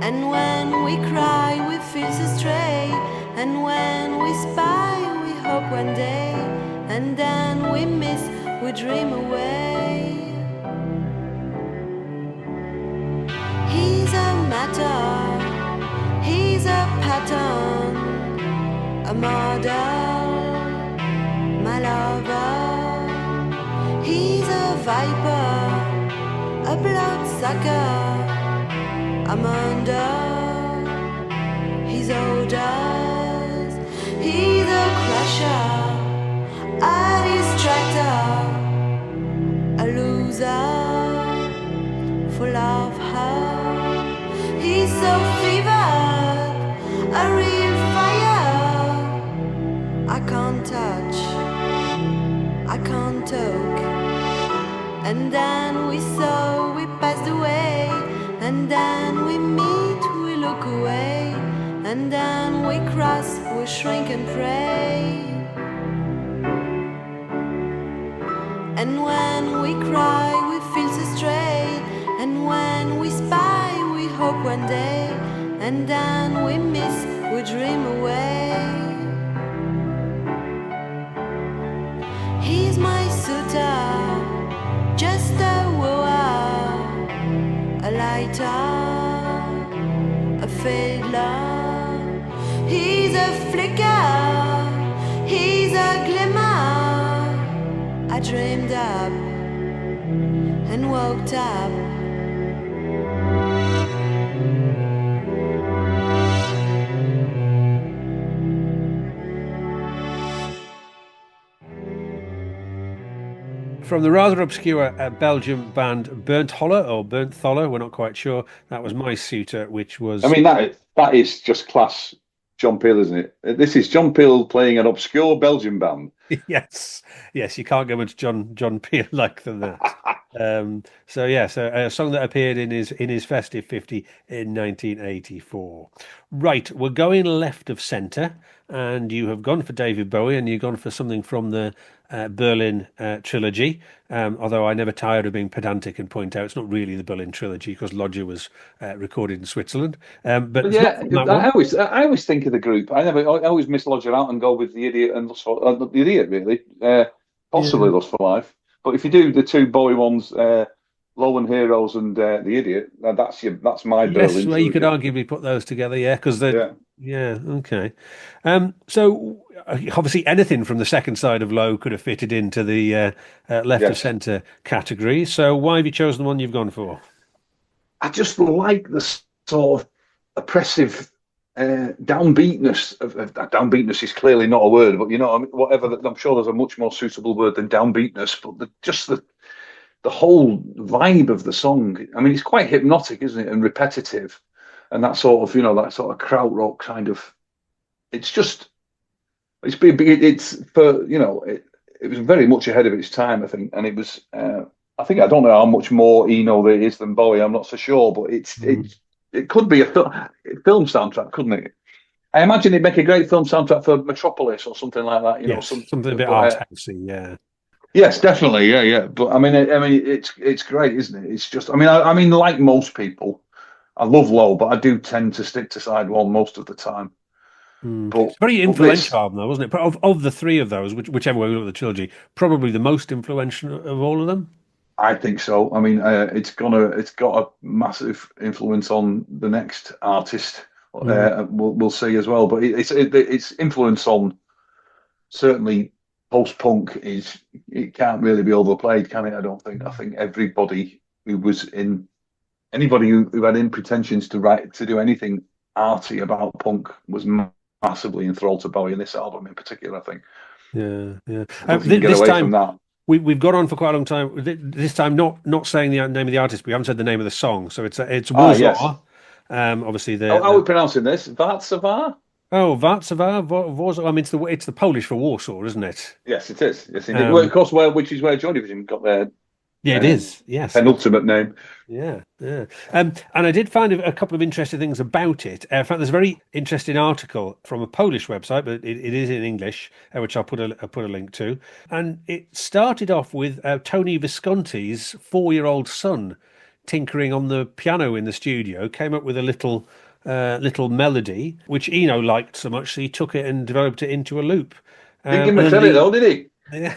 And when we cry, we feel so stray. And when we spy, we hope one day. And then we miss, we dream away. He's a matter, he's a pattern, a model, my lover. He's a viper, a bloodsucker. I'm under his orders. He's a crusher, a distractor, a loser, full of her. He's so fevered, a real fire. I can't touch, I can't talk. And then we saw, we passed away. And then we meet, we look away. And then we cross, we shrink and pray. And when we cry, we feel so stray. And when we spy, we hope one day, and then we miss, we dream away. He's my suitor, just a wooer, a lighter, a fiddler. He's a flicker, he's a glimmer. I dreamed up and woke up. From the rather obscure Belgian band Burnt Holler or Burnt Tholler, we're not quite sure. That was My Suitor, which was... I mean, that is just class John Peel, isn't it? This is John Peel playing an obscure Belgian band. Yes, you can't go much John Peel like than that. So a song that appeared in his Festive 50 in 1984. Right, we're going left of centre, and you have gone for David Bowie, and you've gone for something from the Berlin trilogy. Although I never tired of being pedantic and point out it's not really the Berlin trilogy because Lodger was recorded in Switzerland. But yeah, I always think of the group. I always miss Lodger out and go with the Idiot and Lust for the Idiot really, possibly Lust for Life. But if you do the two Bowie ones, Lowland Heroes and the Idiot, that's my Berlin. Yes, well, you could arguably put those together, yeah, because they're okay. So obviously anything from the second side of Low could have fitted into the left of centre category. So why have you chosen the one you've gone for? I just like the sort of oppressive downbeatness of downbeatness is clearly not a word, but you know, I mean, whatever. I'm sure there's a much more suitable word than downbeatness. But the whole vibe of the song. I mean, it's quite hypnotic, isn't it, and repetitive, and that sort of krautrock kind of. It's for it was very much ahead of its time, I think, and it was. I don't know how much more Eno there is than Bowie. I'm not so sure, but it could be a film soundtrack, couldn't it? I imagine it'd make a great film soundtrack for Metropolis or something like that. Something a bit art housey, yeah. Yes, definitely, yeah. But I mean, it's great, isn't it? It's just, I mean, like most people, I love Low, but I do tend to stick to side one most of the time. But it's a very influential album, though, wasn't it? Of the three of those, whichever way we look at the trilogy, probably the most influential of all of them. I think so. I mean, it's got a massive influence on the next artist. We'll see as well. But its influence on certainly post-punk it can't really be overplayed, can it? I don't think. I think anybody who had any pretensions to do anything arty about punk was massively enthralled to Bowie in this album in particular, I think. Yeah. Get away from that. We've got on for quite a long time. This time, not saying the name of the artist, but we haven't said the name of the song. So it's Warsaw. Yes. Obviously, how are we pronouncing this? Václav? Oh, Václav, Warsaw. I mean, it's the Polish for Warsaw, isn't it? Yes, it is. Yes, indeed. Well, of course, which is where Joy Division got their. Yeah, it is. Yes, penultimate name. Yeah. And I did find a couple of interesting things about it. In fact, there's a very interesting article from a Polish website, but it is in English, which I'll put a link to. And it started off with Tony Visconti's 4-year-old son tinkering on the piano in the studio, came up with a little melody, which Eno liked so much, so he took it and developed it into a loop. Didn't give him a credit though, did he? Yeah.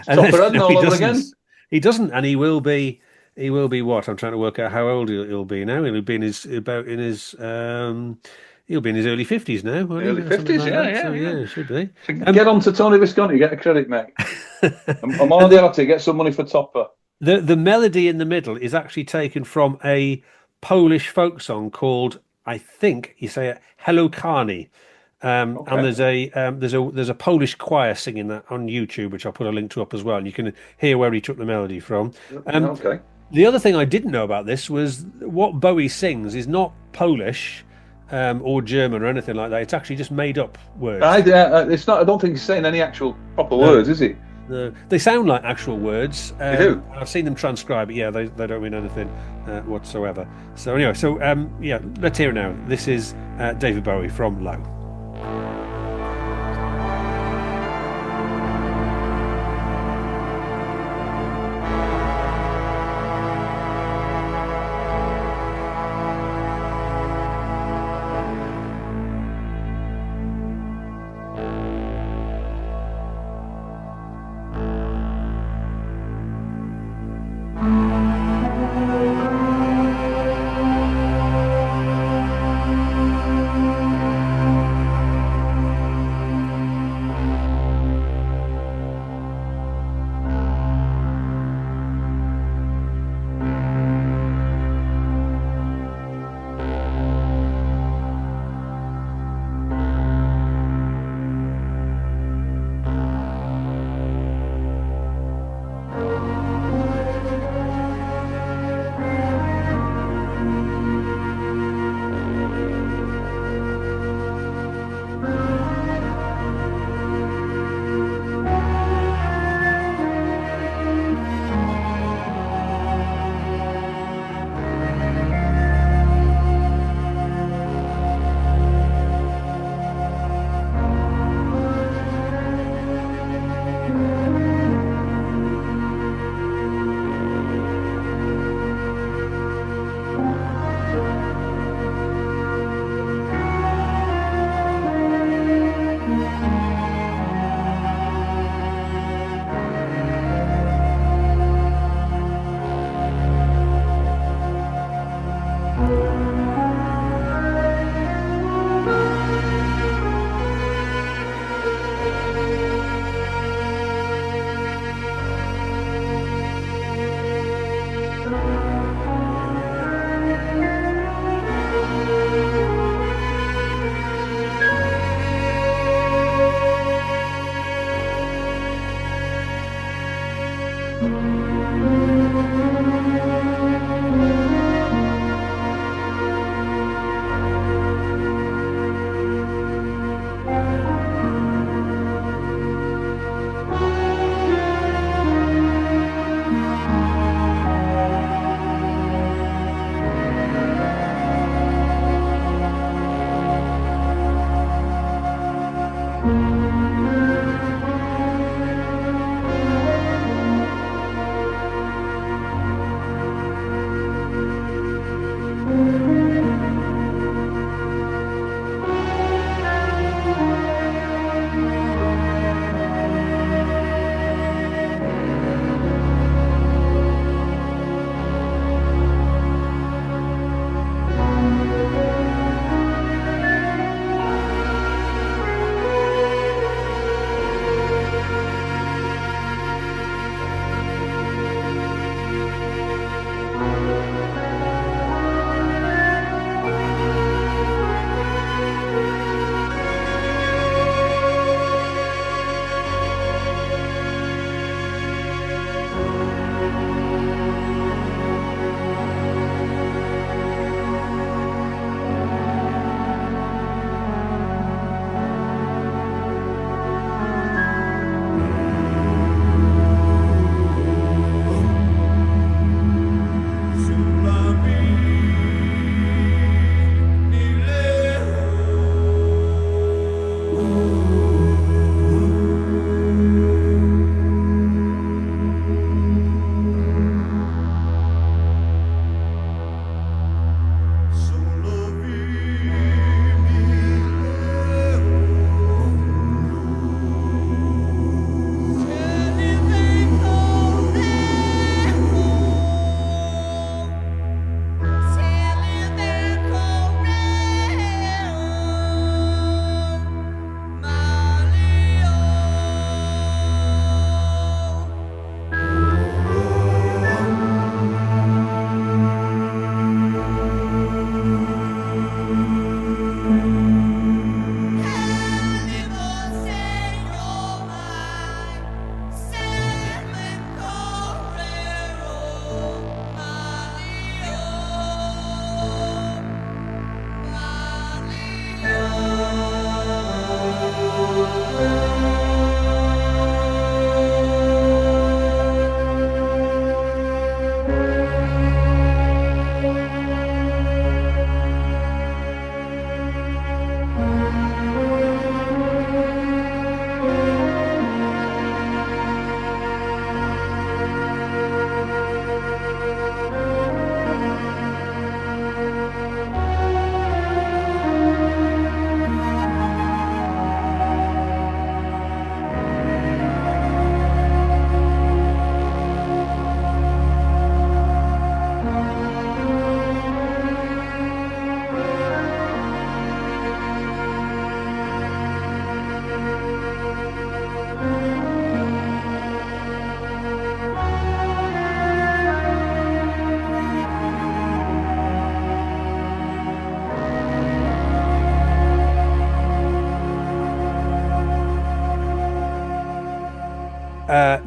All over again. He doesn't, and he will be what? I'm trying to work out how old he'll be now. He'll be in his early 50s now. Early 50s, yeah, should be. Get on to Tony Visconti, get a credit, mate. I'm on the to get some money for Topper. The melody in the middle is actually taken from a Polish folk song called, I think you say it, Hello Carney. And there's a Polish choir singing that on YouTube, which I'll put a link to up as well, and you can hear where he took the melody from. Okay. The other thing I didn't know about this was what Bowie sings is not Polish or German or anything like that. It's actually just made up words. It's not. I don't think he's saying any actual proper words, is he? No. They sound like actual words. They do. I've seen them transcribe, but yeah, they don't mean anything whatsoever. So anyway, let's hear it now. This is David Bowie from Low.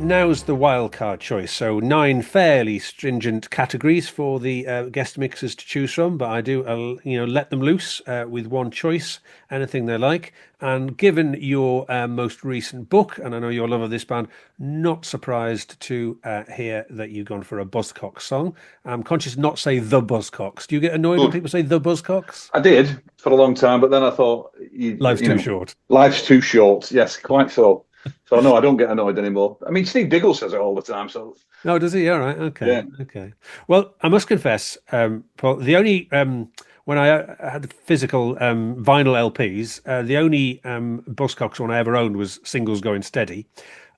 Now's the wildcard choice. So 9 fairly stringent categories for the guest mixers to choose from, but I do, let them loose with one choice, anything they like. And given your most recent book, and I know your love of this band, not surprised to hear that you've gone for a Buzzcocks song. I'm conscious not say the Buzzcocks. Do you get annoyed when people say the Buzzcocks? I did for a long time, but then I thought... Life's too short. Life's too short, yes, quite so. So no, I don't get annoyed anymore. I mean, Steve Diggle says it all the time. So oh, does he? All right, okay, yeah. Okay. Well, I must confess, Paul, the only when I had the physical vinyl LPs, the only Buzzcocks one I ever owned was Singles Going Steady.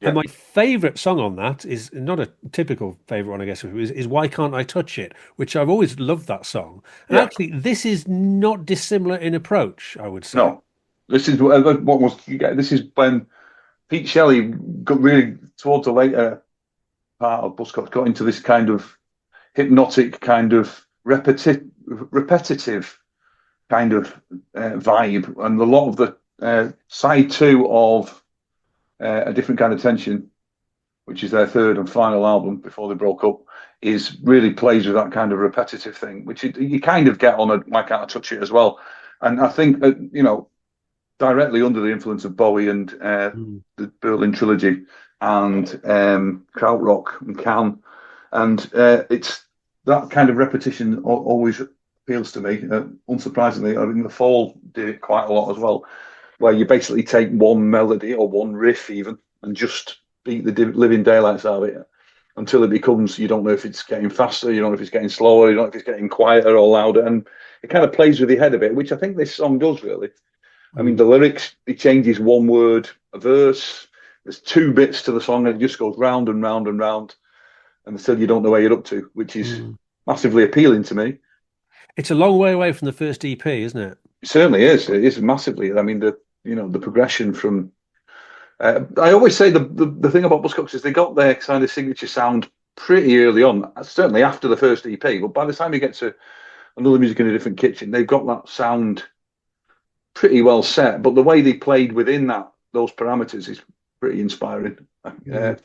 Yeah. And my favourite song on that is not a typical favourite one, I guess, is Why Can't I Touch It, which I've always loved that song. And actually, this is not dissimilar in approach, I would say. No, this is what was. This is when Pete Shelley got really towards the later part of Buzzcocks, got into this kind of hypnotic, kind of repetitive kind of vibe, and a lot of the side 2 of A Different Kind of Tension, which is their third and final album before they broke up, is really plays with that kind of repetitive thing, which you kind of get on a Why Can't I Touch It as well. And I think directly under the influence of Bowie and the Berlin Trilogy and Krautrock and Can, and it's that kind of repetition always appeals to me. Unsurprisingly, I mean, The Fall did it quite a lot as well, where you basically take one melody or one riff even and just beat the living daylights out of it. until it becomes, you don't know if it's getting faster, you don't know if it's getting slower, you don't know if it's getting quieter or louder, and it kind of plays with your head a bit, which I think this song does really. I mean, the lyrics, it changes one word a verse. There's 2 bits to the song, and it just goes round and round and round, and still you don't know where you're up to, which is massively appealing to me. It's a long way away from the first EP, isn't it? It certainly is. It is massively. I mean, the progression from. I always say the thing about Buzzcocks is they got their kind of signature sound pretty early on, certainly after the first EP. But by the time you get to Another Music in a Different Kitchen, they've got that sound pretty well set. But the way they played within those parameters is pretty inspiring,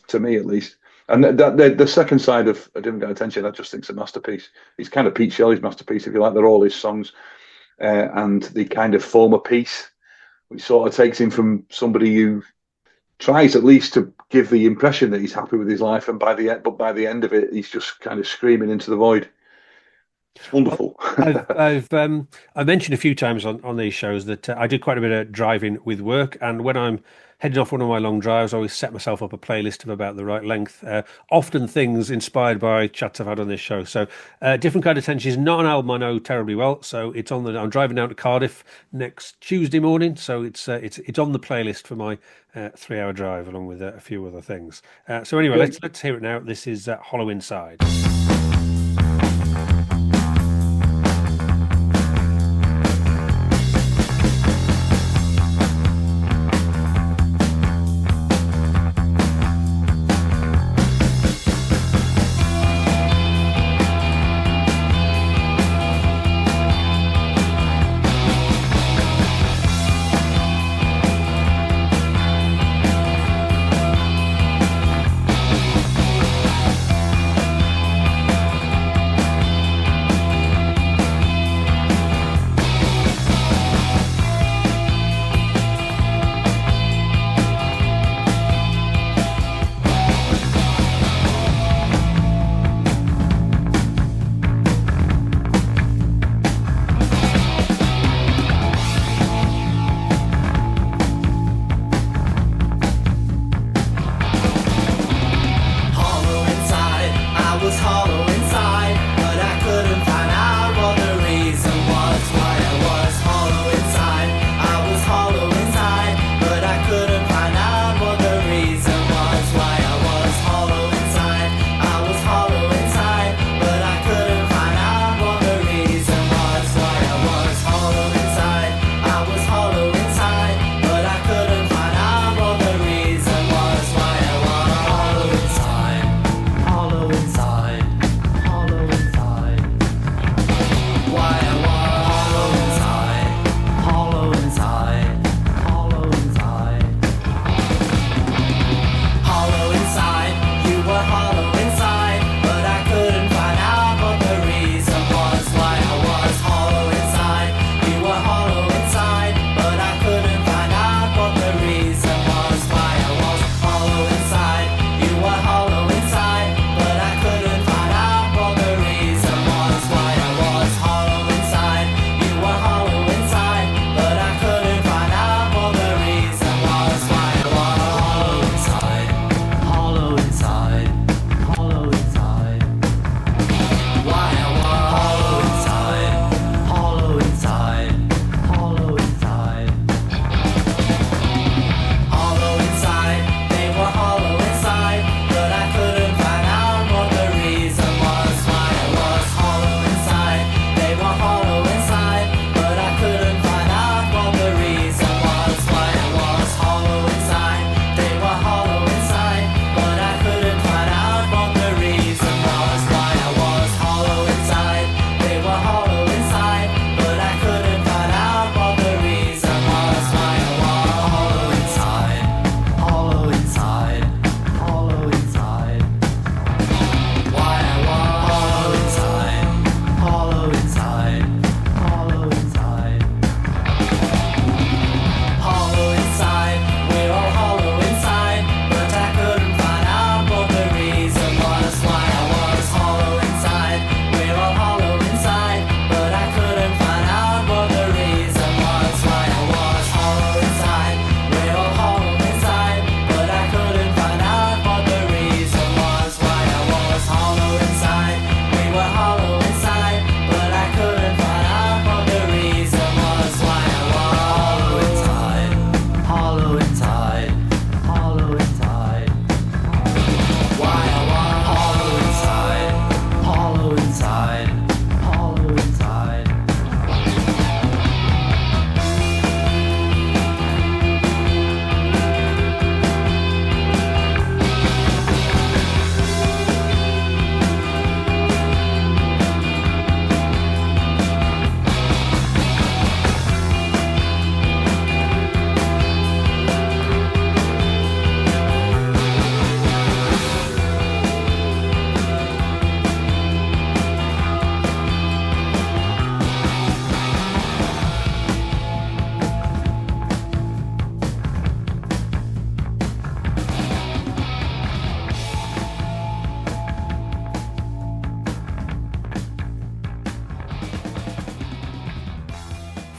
to me at least. And the second side of I Didn't Get Attention, I just think it's a masterpiece. It's kind of Pete Shelley's masterpiece, if you like. They're all his songs, and they kind of form a piece, which sort of takes him from somebody who tries at least to give the impression that he's happy with his life, and by the end of it, he's just kind of screaming into the void. It's wonderful. I've mentioned a few times on these shows that I do quite a bit of driving with work, and when I'm heading off one of my long drives, I always set myself up a playlist of about the right length. Often things inspired by chats I've had on this show. So, Different Kind of Tension is not an album I know terribly well. So it's on I'm driving down to Cardiff next Tuesday morning. So it's on the playlist for my 3-hour drive, along with a few other things. So anyway, let's hear it now. This is Hollow Inside.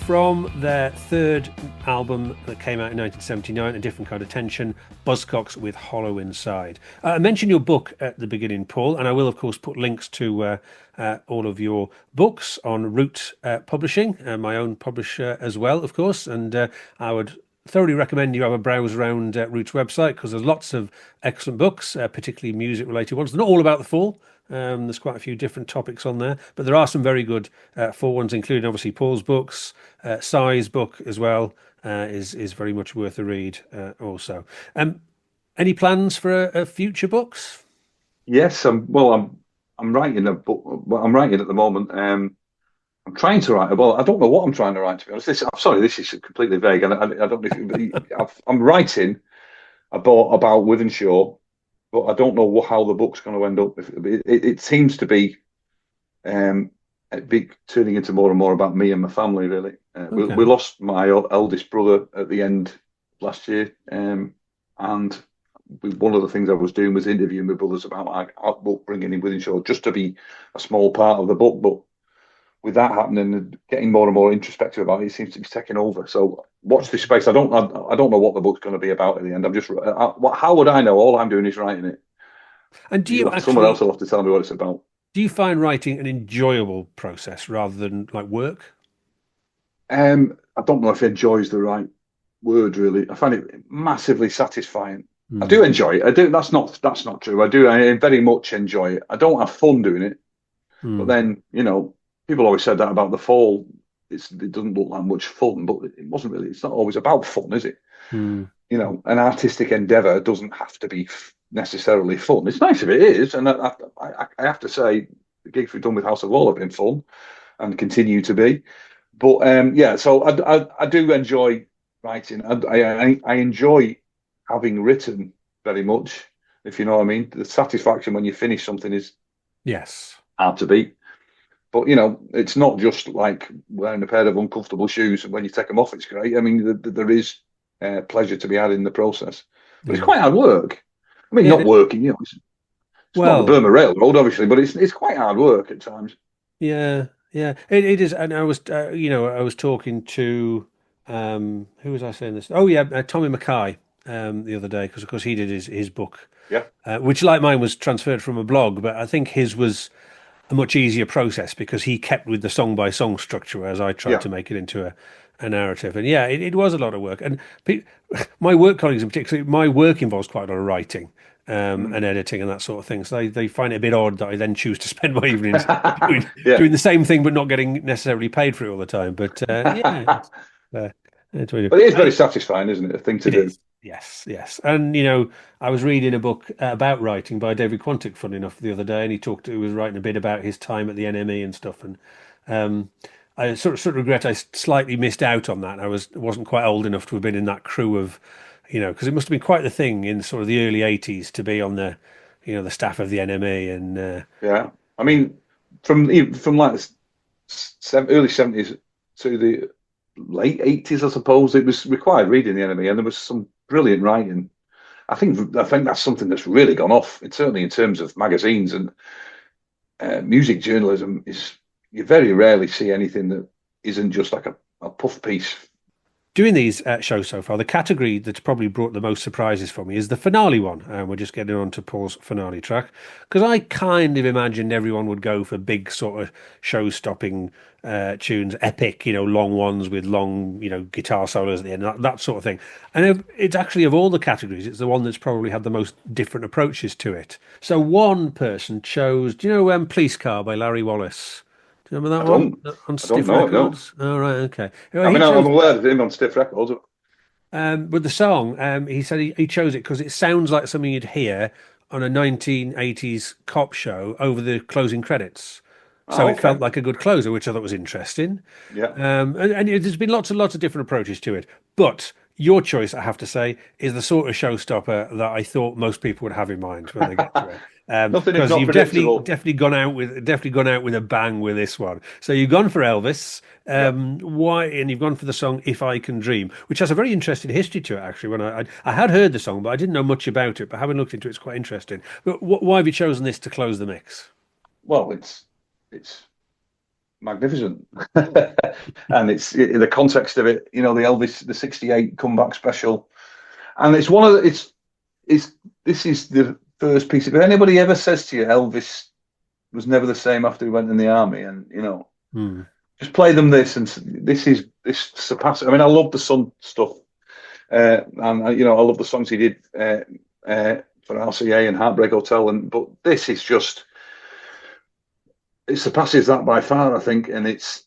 from their third album that came out in 1979, A Different Kind of Tension, Buzzcocks with Hollow Inside. I mentioned your book at the beginning, Paul, and I will, of course, put links to all of your books on Root Publishing, my own publisher as well, of course, and I would thoroughly recommend you have a browse around Root's website because there's lots of excellent books, particularly music-related ones. They're not all about the fall. There's quite a few different topics on there, but there are some very good fall ones, including obviously Paul's books. Si's book as well is very much worth a read. Also, any plans for future books? Yes, I'm writing a book. Well, I'm writing at the moment. I'm trying to write. Well, I don't know what I'm trying to write. To be honest, I'm sorry. This is completely vague, and I don't know. If, I'm writing about Withenshaw, but I don't know how the book's going to end up. It seems to be turning into more and more about me and my family. Really, Okay. we lost my eldest brother at the end last year, and one of the things I was doing was interviewing my brothers about our upbringing in Withenshaw, just to be a small part of the book, but. With that happening and getting more and more introspective about it, it seems to be taking over. So watch this space. I don't know what the book's going to be about at the end. How would I know? All I'm doing is writing it. And do you Someone else will have to tell me what it's about. Do you find writing an enjoyable process rather than like work? I don't know if enjoy is the right word. Really, I find it massively satisfying. I do enjoy it. I do. That's not true. I very much enjoy it. I don't have fun doing it, but then people always said that about the fall. It doesn't look like much fun, but it wasn't really. It's not always about fun, is it? An artistic endeavour doesn't have to be necessarily fun. It's nice if it is, and I have to say, the gigs we've done with House of Wall have been fun and continue to be. But so I do enjoy writing. I enjoy having written very much, if you know what I mean. The satisfaction when you finish something is hard to beat. But, it's not just like wearing a pair of uncomfortable shoes and when you take them off, it's great. I mean, there is pleasure to be had in the process. But it's quite hard work. I mean, not working, it's not the Burma Railroad, obviously, but it's quite hard work at times. Yeah, it is. And I was, I was talking to, who was I saying this? Oh, yeah, Tommy Mackay the other day, because, of course, he did his book, which, like mine, was transferred from a blog, but I think his was a much easier process because he kept with the song by song structure, whereas I tried to make it into a narrative. And it was a lot of work. And my work colleagues in particular, my work involves quite a lot of writing and editing and that sort of thing. So they find it a bit odd that I then choose to spend my evenings doing the same thing, but not getting necessarily paid for it all the time. But it's but it is very satisfying, isn't it? A thing to do. Yes. And, I was reading a book about writing by David Quantick, funny enough, the other day, and he was writing a bit about his time at the NME and stuff. And I sort of regret I slightly missed out on that. I wasn't quite old enough to have been in that crew of, because it must have been quite the thing in sort of the early 80s to be on the, the staff of the NME. And I mean, from like the early 70s to the late 80s, I suppose, it was required reading the NME, and there was some brilliant writing. I think that's something that's really gone off. It's certainly in terms of magazines and music journalism. You very rarely see anything that isn't just like a puff piece. Doing these shows so far, the category that's probably brought the most surprises for me is the finale one. We're just getting on to Paul's finale track, because I kind of imagined everyone would go for big sort of show-stopping tunes, epic, long ones with long, guitar solos at the end, that sort of thing. And it's actually, of all the categories, it's the one that's probably had the most different approaches to it. So one person chose, Police Car by Larry Wallace? Do you remember that one? On Stiff Records? No. Oh, right, okay. I'm aware of him on Stiff Records. With the song, he said he chose it because it sounds like something you'd hear on a 1980s cop show over the closing credits. So it felt like a good closer, which I thought was interesting. Yeah. And there's been lots and lots of different approaches to it. But your choice, I have to say, is the sort of showstopper that I thought most people would have in mind when they get to it. Because you've definitely gone out with a bang with this one. So you've gone for Elvis. Why? And you've gone for the song "If I Can Dream," which has a very interesting history to it. Actually, when I had heard the song, but I didn't know much about it. But having looked into it, it's quite interesting. But why have you chosen this to close the mix? Well, it's magnificent. And it's in the context of it, the Elvis, the 68 comeback special. And it's one of the, this is the first piece. If anybody ever says to you, Elvis was never the same after he went in the army, and, just play them this, and this surpasses. I mean, I love the Sun stuff. And I love the songs he did for RCA and Heartbreak Hotel, but this is just, it surpasses that by far, I think. And it's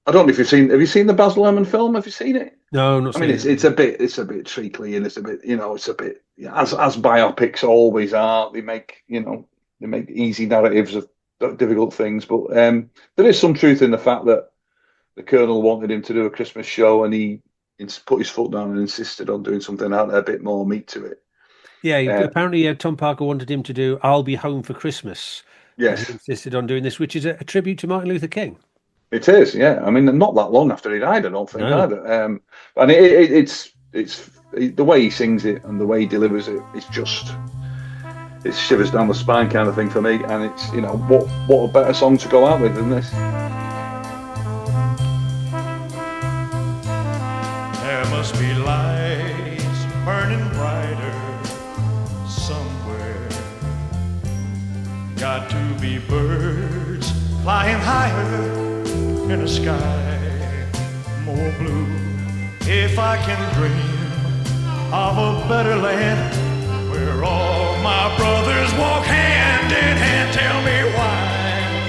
I don't know if have you seen the Baz Luhrmann film? Have you seen it? No, not. I mean, it's a bit treacly, and it's a bit, as biopics always are. They make easy narratives of difficult things, but there is some truth in the fact that the Colonel wanted him to do a Christmas show, and he put his foot down and insisted on doing something that had a bit more meat to it. Yeah, apparently Tom Parker wanted him to do "I'll Be Home for Christmas." Yes, he insisted on doing this, which is a tribute to Martin Luther King. It is, yeah. I mean, not that long after he died, I don't think either. And it's the way he sings it and the way he delivers it. It shivers down the spine kind of thing for me. And it's what a better song to go out with than this. There must be lights burning brighter somewhere. Got to be birds flying higher in a sky more blue. If I can dream of a better land where all my brothers walk hand in hand, tell me why,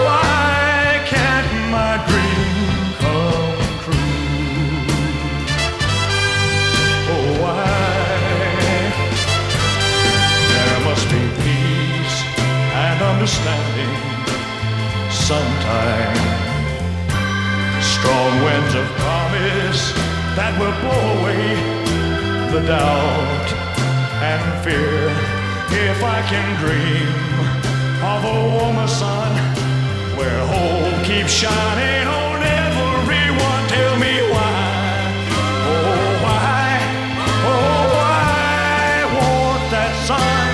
why can't my dream come true? Oh, why? There must be peace and understanding sometime. Strong winds of promise that will blow away the doubt and fear. If I can dream of a warmer sun where hope keeps shining on everyone, tell me why, why won't that sun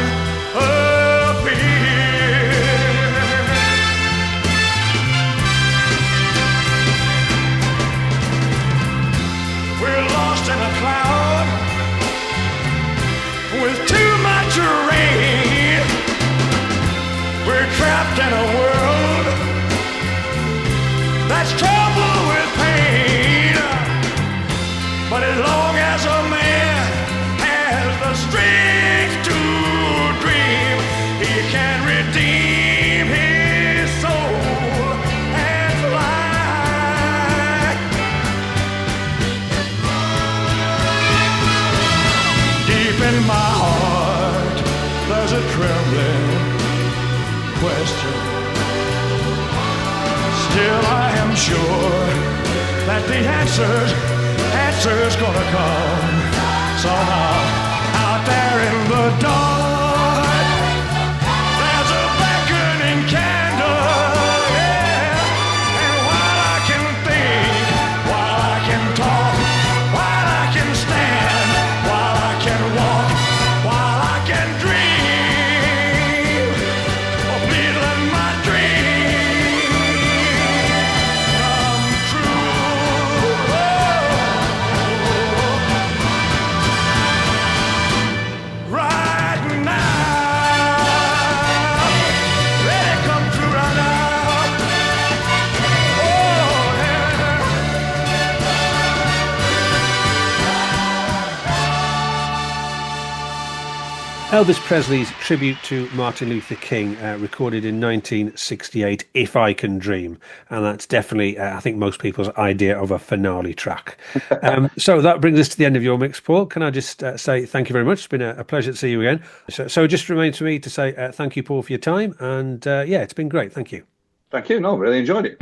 appear? We're lost in a cloud with too much rain. We're trapped in a world that's troubled with pain. But as long as a man has the strength to dream, he can redeem his soul and fly. Deep in my heart, there's a trembling question. Still I am sure that the answer's gonna come somehow. Out there in the dark, there's a beckoning candle, yeah. And while I can think, while I can talk, while I can stand, while I can walk, while I can dream, oh, please let my dream come true. Right now, let it come true right now. Oh, yeah. Elvis Presley's tribute to Martin Luther King, recorded in 1968, If I Can Dream. And that's definitely, I think, most people's idea of a finale track. So that brings us to the end of your mix, Paul. Can I just say thank you very much? It's been a pleasure to see you again. So it just remains for me to say thank you, Paul, for your time. And it's been great. Thank you. Thank you. No, really enjoyed it.